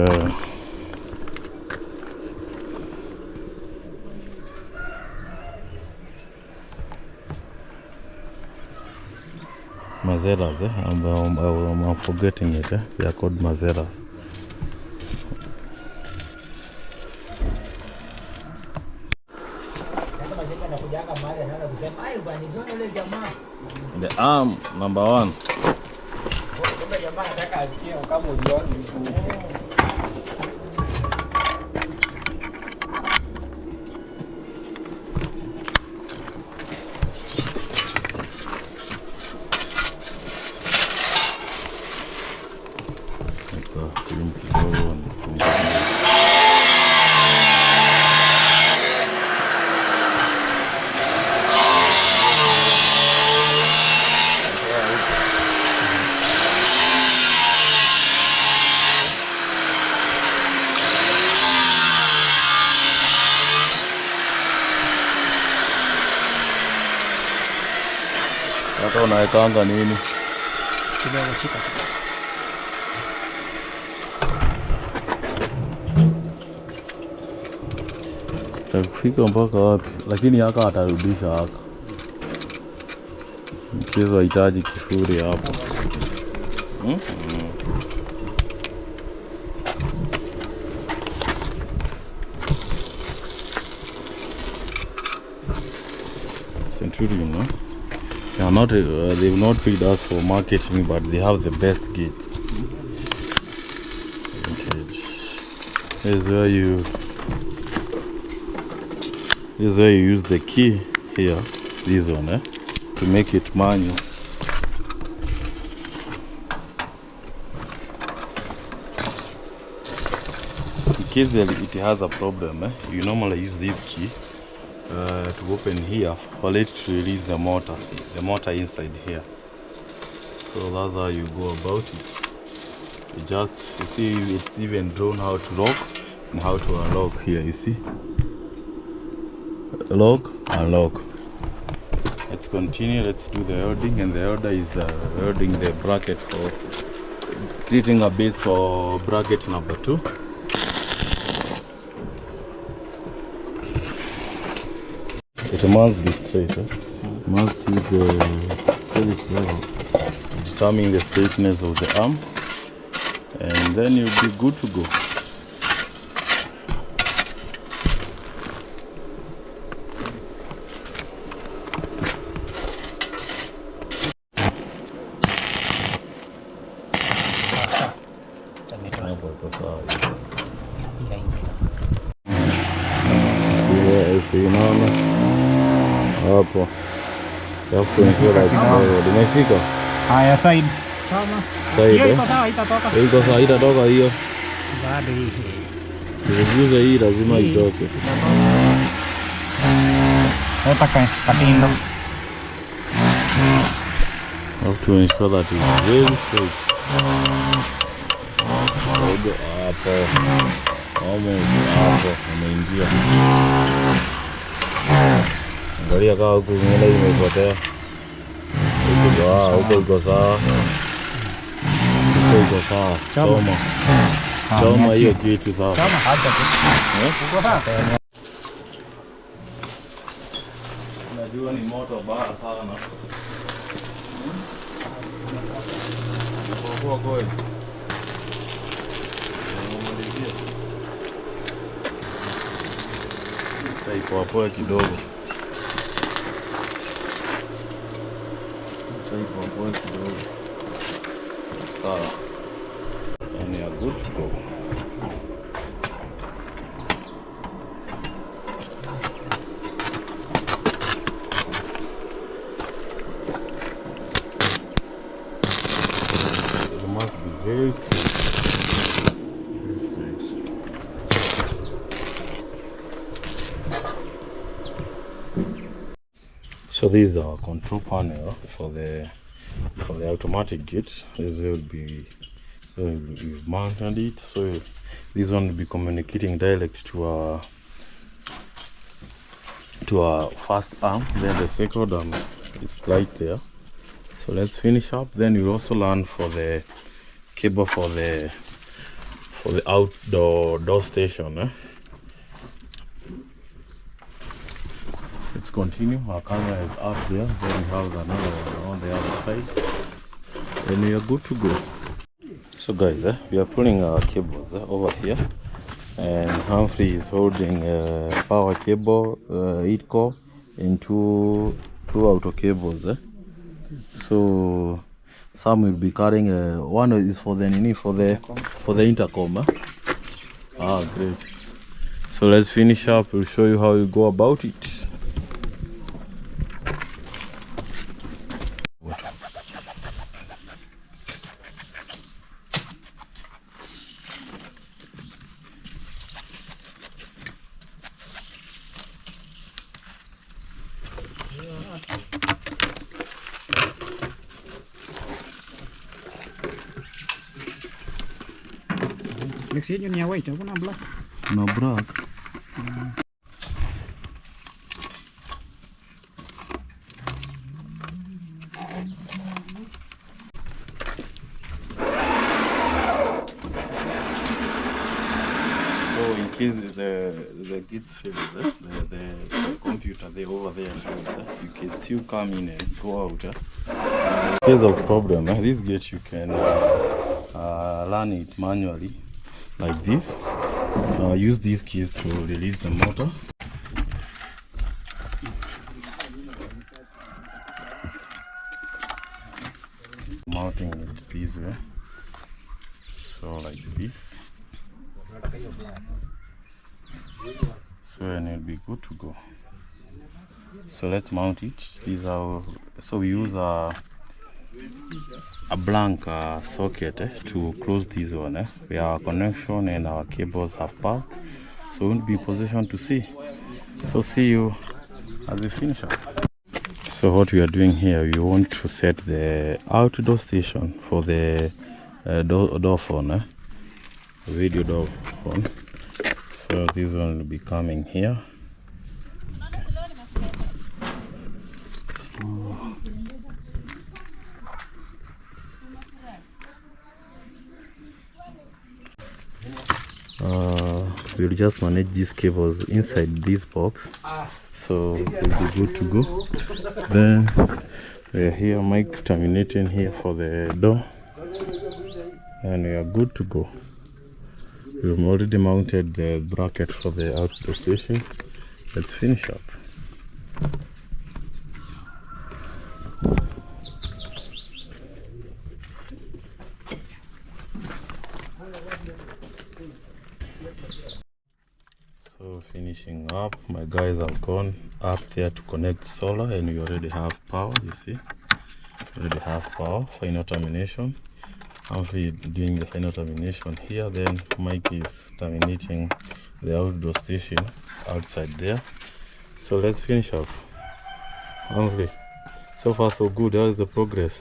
[SPEAKER 1] mazeras, I'm forgetting it. They are called mazeras. The arm number 1. Hata unaekanga nini?
[SPEAKER 7] Kidogo shika.
[SPEAKER 1] Takufika mpaka wapi? Lakini haka atarudisha haka. Mchezo hahitaji kifuri hapo. Centurion, no? They are not. They've not paid us for marketing, but they have the best gates. Vintage. This is where you use the key here, this one, to make it manual. In case it has a problem, you normally use this key to open here for it to release the motor inside here. So that's how you go about it. You see it's even drawn how to lock and how to unlock here, you see. Lock, unlock. Let's continue, let's do the welding, and the welder is welding the bracket for creating a base for bracket number 2. It must be straight, must use the polish level to determine the straightness of the arm, and then you'll be good to go. Unaona hapo hapo nimeshika.
[SPEAKER 7] Haya, side.
[SPEAKER 1] Hiyo
[SPEAKER 7] iko sawa, itatoka.
[SPEAKER 1] Iko sawa, itatoka hiyo.
[SPEAKER 7] Bado hii.
[SPEAKER 1] Ukiguza hii lazima itoke.
[SPEAKER 7] Weka katindo.
[SPEAKER 1] Have to ensure that it's very straight. Hapo almost hapo ameingia. Angalia kama huku ngine imepotea. Huko iko sawa. Huko iko sawa. Choma hiyo kitu sawa.
[SPEAKER 7] Choma hata uko sawa.
[SPEAKER 1] Najua ni moto baya sana. Kwa kweli. Taipoapoa kidogo. Sawa. And you are good to go. It must be very straight. Very straight. So this is our control panel for the automatic gate. This will be we've mounted it, so this one will be communicating direct to our first arm, then the second arm is right there. So let's finish up. Then we'll also learn for the cable for the outdoor door station. Let's continue. Our camera is up there, then we have another one on the other side, and we are good to go. So guys, we are pulling our cables over here, and Humphrey is holding a power cable, 8 core, and two auto cables. So some will be carrying one is for the intercom. Ah, great. So let's finish up. We'll show you how you go about it.
[SPEAKER 7] Next year ni white, hakuna black.
[SPEAKER 1] No black. So in case the gates fail, the computer they over there fails, you can still come in and go out. In case of problem, this gate you can run it manually like this. Use these keys to release the motor. Mounting it this way, so like this, so and it'll be good to go. So let's mount it. These are so we use a blank socket to close this one. Where our connection and our cables have passed, so we won't be in position to see. So see you as we finish up. So what we are doing here, we want to set the outdoor station for the door phone, video door phone. So this one will be coming here. We'll just manage these cables inside this box, so we'll be good to go. Then we're here, mic terminating here for the door, and we are good to go. We've already mounted the bracket for the outdoor station. Let's finish up. So finishing up, my guys have gone up there to connect solar, and we already have power. You see, already have power. Final termination. Humphrey doing the final termination here. Then Mike is terminating the outdoor station outside there. So let's finish up. Humphrey, So far so good. How is the progress?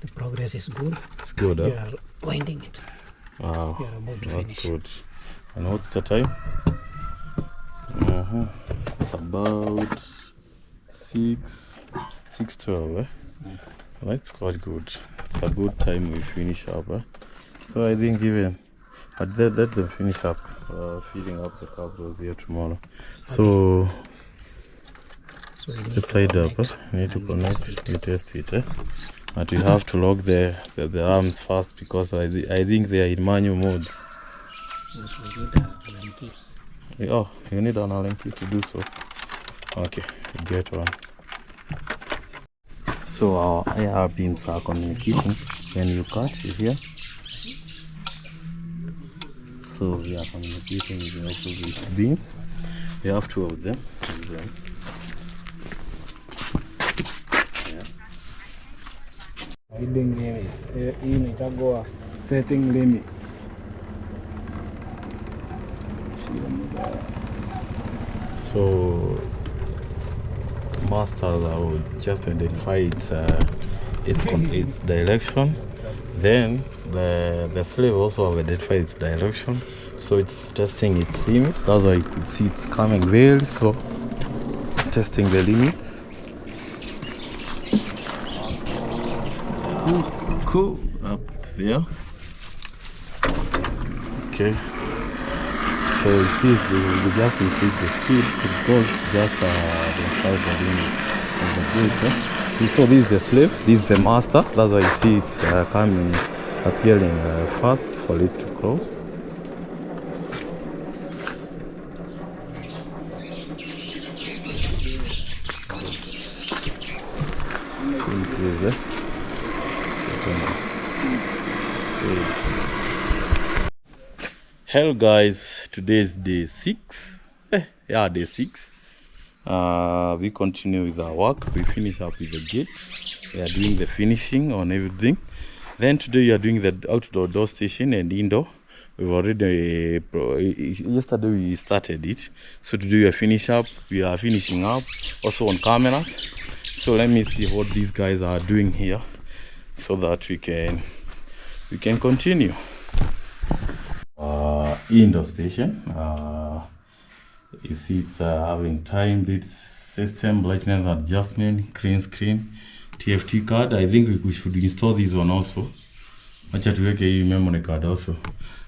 [SPEAKER 7] The progress is good.
[SPEAKER 1] It's good,
[SPEAKER 7] We
[SPEAKER 1] huh?
[SPEAKER 7] are winding it.
[SPEAKER 1] Wow,
[SPEAKER 7] We are about to
[SPEAKER 1] that's
[SPEAKER 7] finish.
[SPEAKER 1] good. And what's the time? It's about 6:12, eh? That's quite good. It's a good time we finish up, eh? So I think even let them finish up feeding up the cows here tomorrow. So
[SPEAKER 7] So we need
[SPEAKER 1] let's
[SPEAKER 7] to
[SPEAKER 1] side up, eh?
[SPEAKER 7] connect
[SPEAKER 1] We need to
[SPEAKER 7] and
[SPEAKER 1] connect,
[SPEAKER 7] test
[SPEAKER 1] we
[SPEAKER 7] it.
[SPEAKER 1] test it, eh? But we have to lock the arms first because I think they are in manual mode.
[SPEAKER 7] Yes, we need a key.
[SPEAKER 1] Oh, you need an Allen key to do so. Okay, get one. So our IR beams are communicating when you cut, you hear? So we are communicating with the opposite beam. We have two of them.
[SPEAKER 4] Hiding limits. Hii inaitagwa setting limits.
[SPEAKER 1] So masters will just identify its direction. Then the slave also have identified its direction. So it's testing its limits. That's why you could see it's coming very slow. Testing the limits. Cool. Up there. Okay. So you see, we just increase the speed because just the limits of the gate. So this is the slave, this is the master. That's why you see it's appearing fast for it to cross. Increase, Hello guys, today is day 6. Yeah, day 6. We continue with our work. We finish up with the gate. We are doing the finishing on everything. Then today we are doing the outdoor door station and indoor. We've already yesterday we started it. So today we are finishing up also on cameras. So let me see what these guys are doing here so that we can continue. Indoor station. You see it's having time lead system, brightness adjustment, green screen, TFT card. I think we should install this one also. Acha tuweke hii memory card also.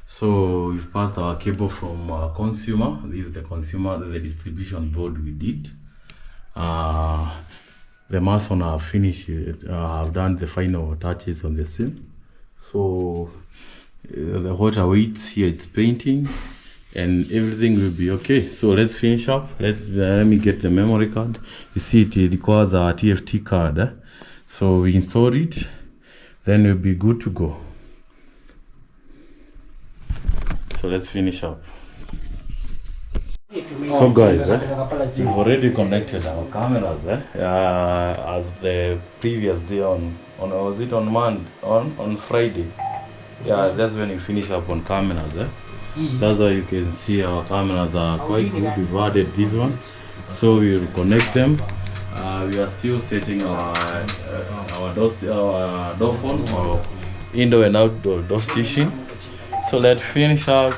[SPEAKER 1] So we've passed our cable from consumer. This is the consumer, the distribution board we did. The mason have finished it, have done the final touches on the seal. So the water weights here, it's painting and everything will be okay. So let's finish up. Let me get the memory card. You see it requires a TFT card. So we install it, then we'll be good to go. So let's finish up. So guys, we've already connected our cameras as the previous day on was it on Friday? Yeah, that's when we finish up on cameras. That's why you can see our cameras are quite good. We've added this one, so we will connect them. We are still setting our door phone or indoor and outdoor door station. So let's finish up.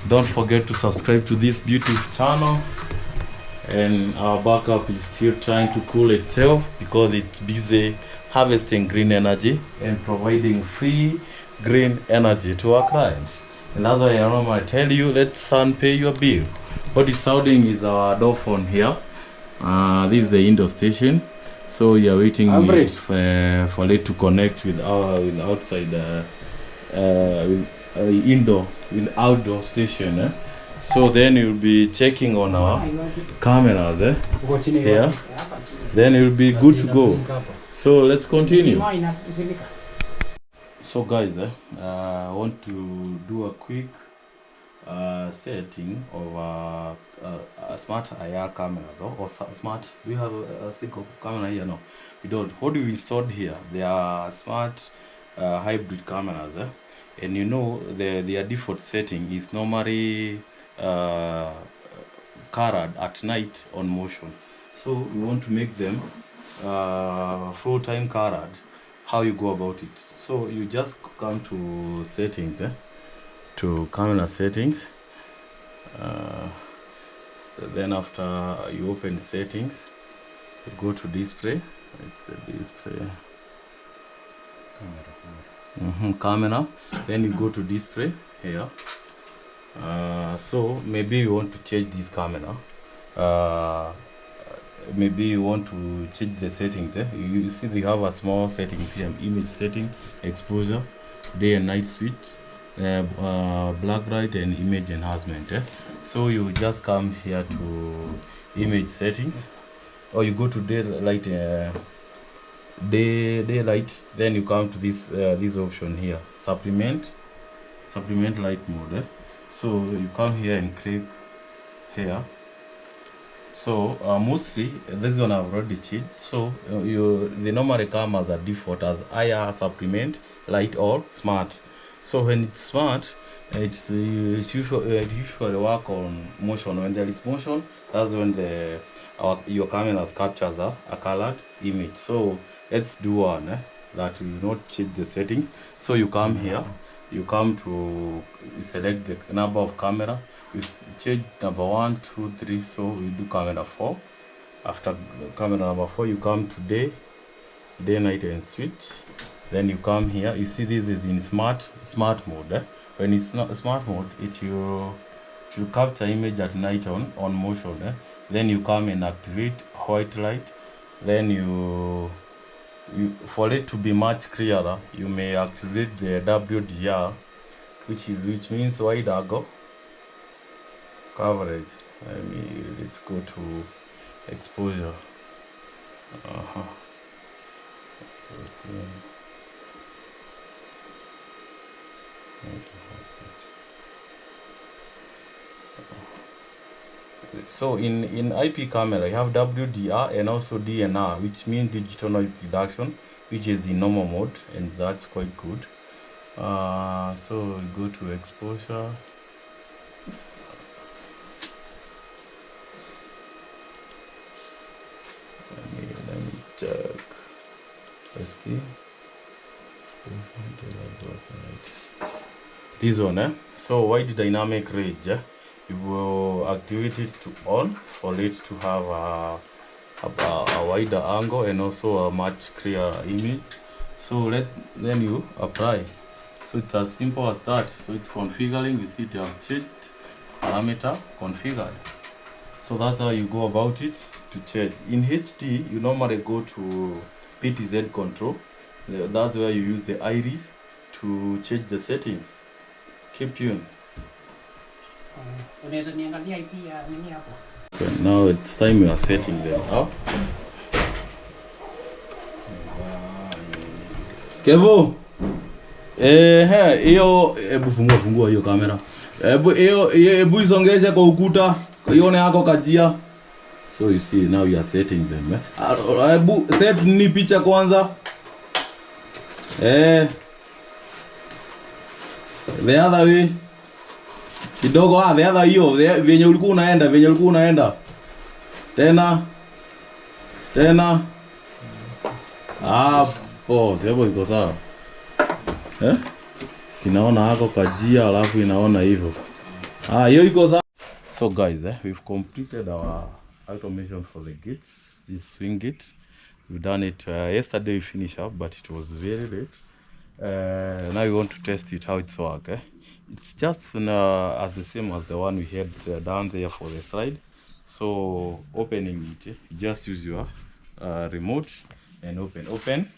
[SPEAKER 1] Don't forget to subscribe to this beautiful channel. And our backup is still trying to cool itself because it's busy harvesting green energy and providing free green energy to our clients. And that's why I normally tell you, let sun pay your bill. What is sounding is our door phone here. This is the indoor station. So we are waiting for it to connect with our outside indoor with outdoor station. So then you'll be checking on our cameras here. Then you'll be good to go. So let's continue. So guys, I want to do a quick setting of a smart IR cameras or smart. Do you have a single camera here? No, we don't. What do we install here? They are smart hybrid cameras, and you know their default setting is normally colored at night on motion. So we want to make them full-time card, how you go about it. So you just come to settings, to camera settings. Then after you open settings, you go to display. It's the display. Camera. Then you go to display here. So maybe you want to change this camera. Maybe you want to change the settings. You see they have a small settings here: image setting, exposure, day and night switch, black light, and image enhancement. So you just come here to image settings, or you go to daylight, daylight. Then you come to this option here, supplement light mode. So you come here and click here. So mostly this one I've already changed. So they normally come as a default as IR, supplement, light, or smart. So when it's smart, it usually work on motion. When there is motion, that's when your camera captures a colored image. So let's do one that will not change the settings. So you come here, you select the number of camera. We change number 1, 2, 3. So we do camera 4. After camera number 4, you come to day, night, and switch. Then you come here. You see this is in smart mode. When it's not smart mode, it should capture image at night on motion. Then you come and activate white light. Then you for it to be much clearer, you may activate the WDR, which means wide angle coverage. Let's go to exposure. So in IP camera, you have WDR and also DNR, which means digital noise reduction, which is the normal mode, and that's quite good. So we go to exposure. Let me check. Let's see. This one, so wide dynamic range, you will activate it to on for it to have a wider angle and also a much clearer image. So then you apply. So it's as simple as that. So it's configuring. You see it have changed parameter configured. So that's how you go about it to change. In HD, you normally go to PTZ control. That's where you use the iris to change the settings. Keep tuned. Okay, now it's time you are setting them up. Kevo, hiyo hebu fungua hiyo kamera. Hebu isongeze kwa ukuta. Ione yako kajia. So you see now you are setting them. Hebu set ni picha kwanza. The other way. Kidogo the other hiyo venye ulikuwa unaenda. Tena. Hapo iko sawa. Sinaona hako kajia alafu inaona hivyo. Hiyo iko sawa. So guys, we've completed our automation for the gates, this swing gate. We've done it yesterday. We finished up, but it was very late. Now we want to test it how it's work. It's just as the same as the one we had down there for the slide. So opening it, just use your remote and open.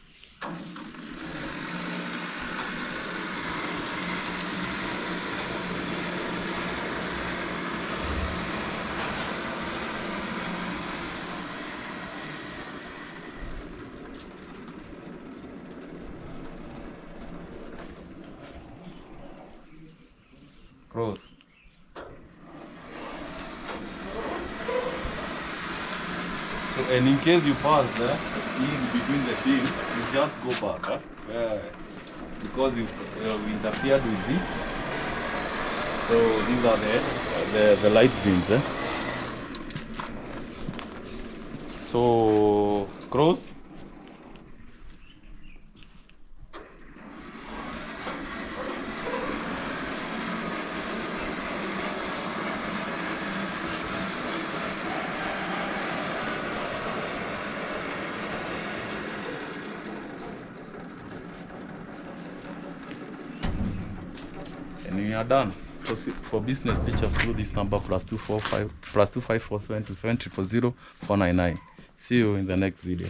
[SPEAKER 1] Close. So, and in case you pass in between the beam, you just go back, because you interfered with this. So these are the light beams. So cross. And we are done. For business pictures through this number +245 +2547 27 499. See you in the next video.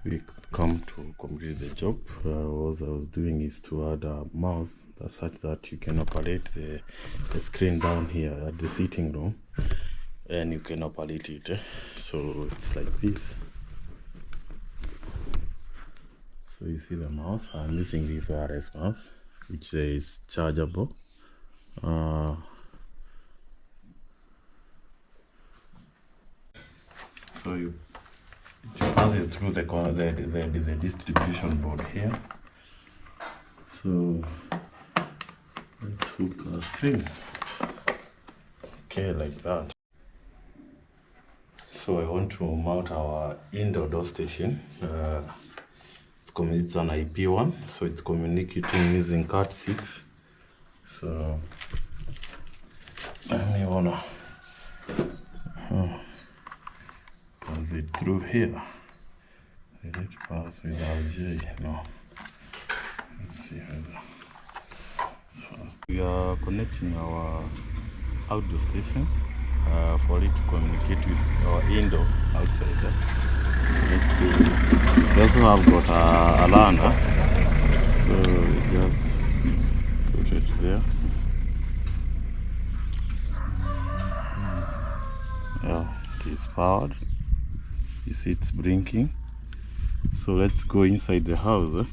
[SPEAKER 1] We come to complete the job. What I was doing is to add a mouse such that you can operate the screen down here at the sitting room, and you can operate it. So it's like this. So you see the mouse. I'm using this wireless mouse, which is chargeable. So you pass it through the distribution board here. So let's hook our screen. Okay, like that. So I want to mount our indoor door station. It's an IP one, so it's communicating using Cat6. So I may wanna pass it through here. Did it pass without J? No. Let's see how first. We are connecting our outdoor station for it to communicate with our indoor outside. Let's see. We also have got a LAN, so we just put it there. Yeah, it is powered. You see it's blinking. So let's go inside the house.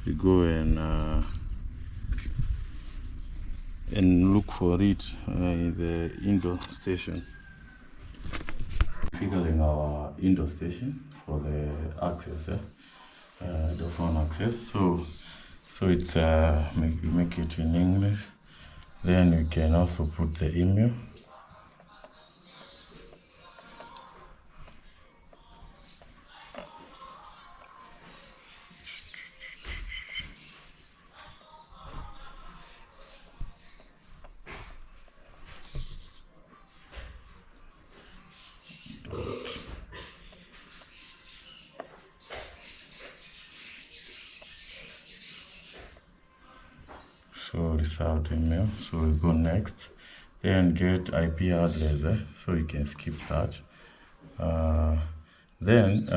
[SPEAKER 1] We go and look for it in the indoor station. Figuring our indoor station for the access, the phone access. So it's make it in English. Then you can also put the email. So reserved email. So we go next. Then get IP address. So you can skip that. Then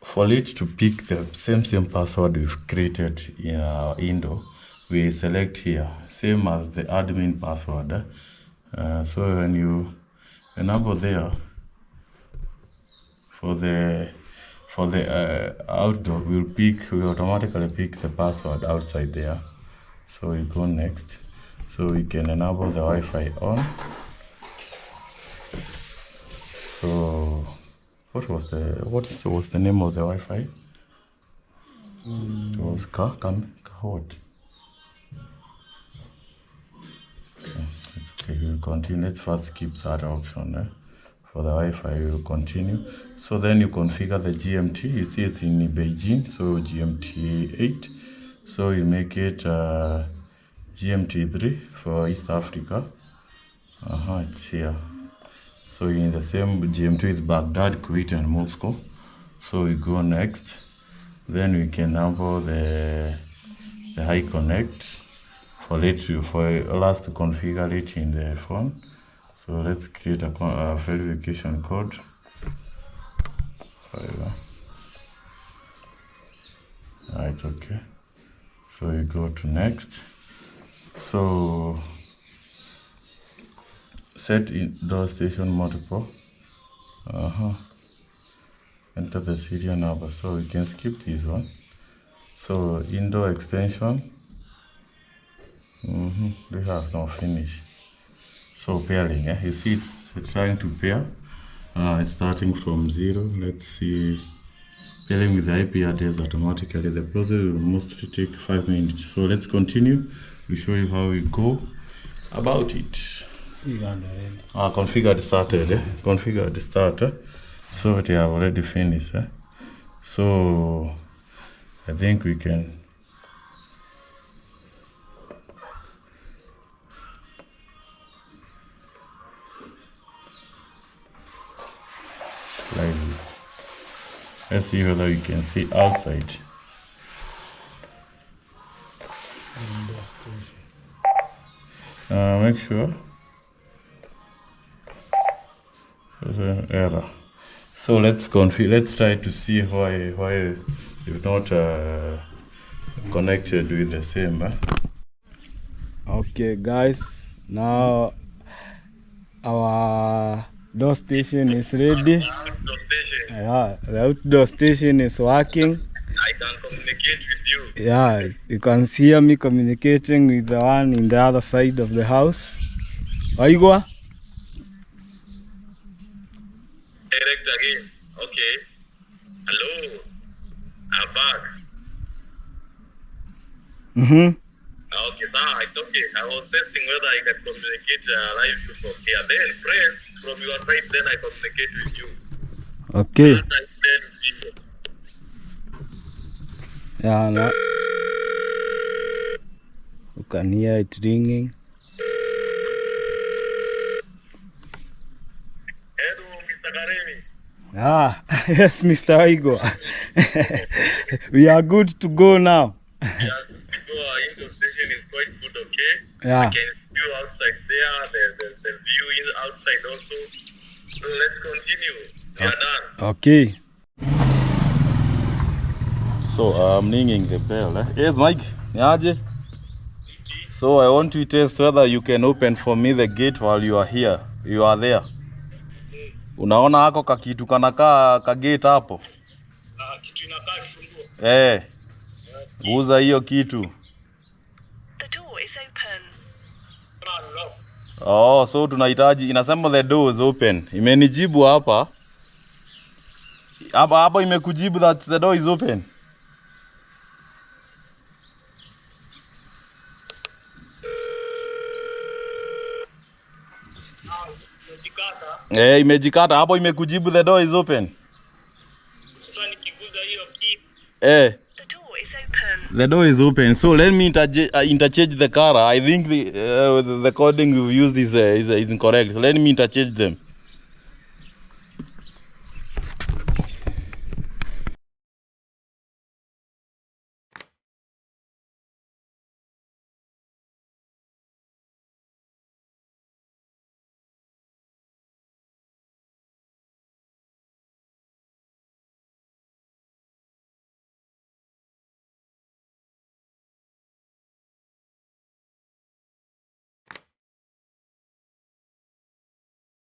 [SPEAKER 1] for it to pick the same password we've created in our indoor, we select here same as the admin password. So when you enable there for the outdoor, we automatically pick the password outside there. So we go next. So we can enable the Wi-Fi on. So what was the name of the Wi-Fi? It was what? Okay, we'll continue. Let's first skip that option. For the Wi-Fi, we'll continue. So then you configure the GMT. You see it's in Beijing, so GMT 8. So you make it GMT 3 for East Africa. It's here. So in the same GMT with Baghdad, Kuwait, and Moscow. So we go next. Then we can enable the high connect for us to configure it in the phone. So let's create a verification code. It's okay. So we go to next. So set indoor station multiple. Enter the serial number. So we can skip this one. So indoor extension. We have no finish. So pairing, you see it's trying to pair. It's starting from 0. Let's see. Pairing with the IP address automatically. The process will mostly take 5 minutes. So let's continue. We'll show you how we go about it. Configured started. Configured started. So they have already finished. So I think we can. Let's see whether you can see outside. Make sure. There's an error. So let's try to see why it's not connected with the same.
[SPEAKER 4] Okay, guys, now our door station is ready. Yeah, the outdoor station is working.
[SPEAKER 8] I can communicate with you.
[SPEAKER 4] Yeah, you can hear me communicating with the one in the other side of the house. Aigwa?
[SPEAKER 8] Direct again. Okay. Hello. I'm back. Okay, sir. It's okay. I was testing whether I can communicate live from here. Then, friends, from your side, then I communicate with you.
[SPEAKER 4] Okay.
[SPEAKER 8] Then I send video.
[SPEAKER 4] Yeah, no. You can hear it ringing.
[SPEAKER 8] Hello, Mr. Karemi.
[SPEAKER 4] Ah, yes, Mr. Aigo. We are good to go now.
[SPEAKER 8] Yes, our indoor station is quite good, okay?
[SPEAKER 4] Yeah.
[SPEAKER 8] I can see you outside there. The view is outside also. So let's continue. We are done.
[SPEAKER 4] Okay.
[SPEAKER 1] So I'm ringing the bell. Yes, Mike. Niaje? So I want to test whether you can open for me the gate while you are here. You are there. Unaona hako kakitu kanakaa ka gate hapo?
[SPEAKER 8] Kitu inakaa kifunguo.
[SPEAKER 1] Guza hiyo kitu.
[SPEAKER 9] The door is open.
[SPEAKER 1] Oh, so tunahitaji inasema the door is open. Imenijibu hapa. Hapa imekujibu that the door is open. Imejikata hapo imekujibu the door is open.
[SPEAKER 8] Sasa nikiguza hiyo key.
[SPEAKER 9] The door is open.
[SPEAKER 1] The door is open. So let me interchange the car. I think the coding we've used is incorrect. So let me interchange them.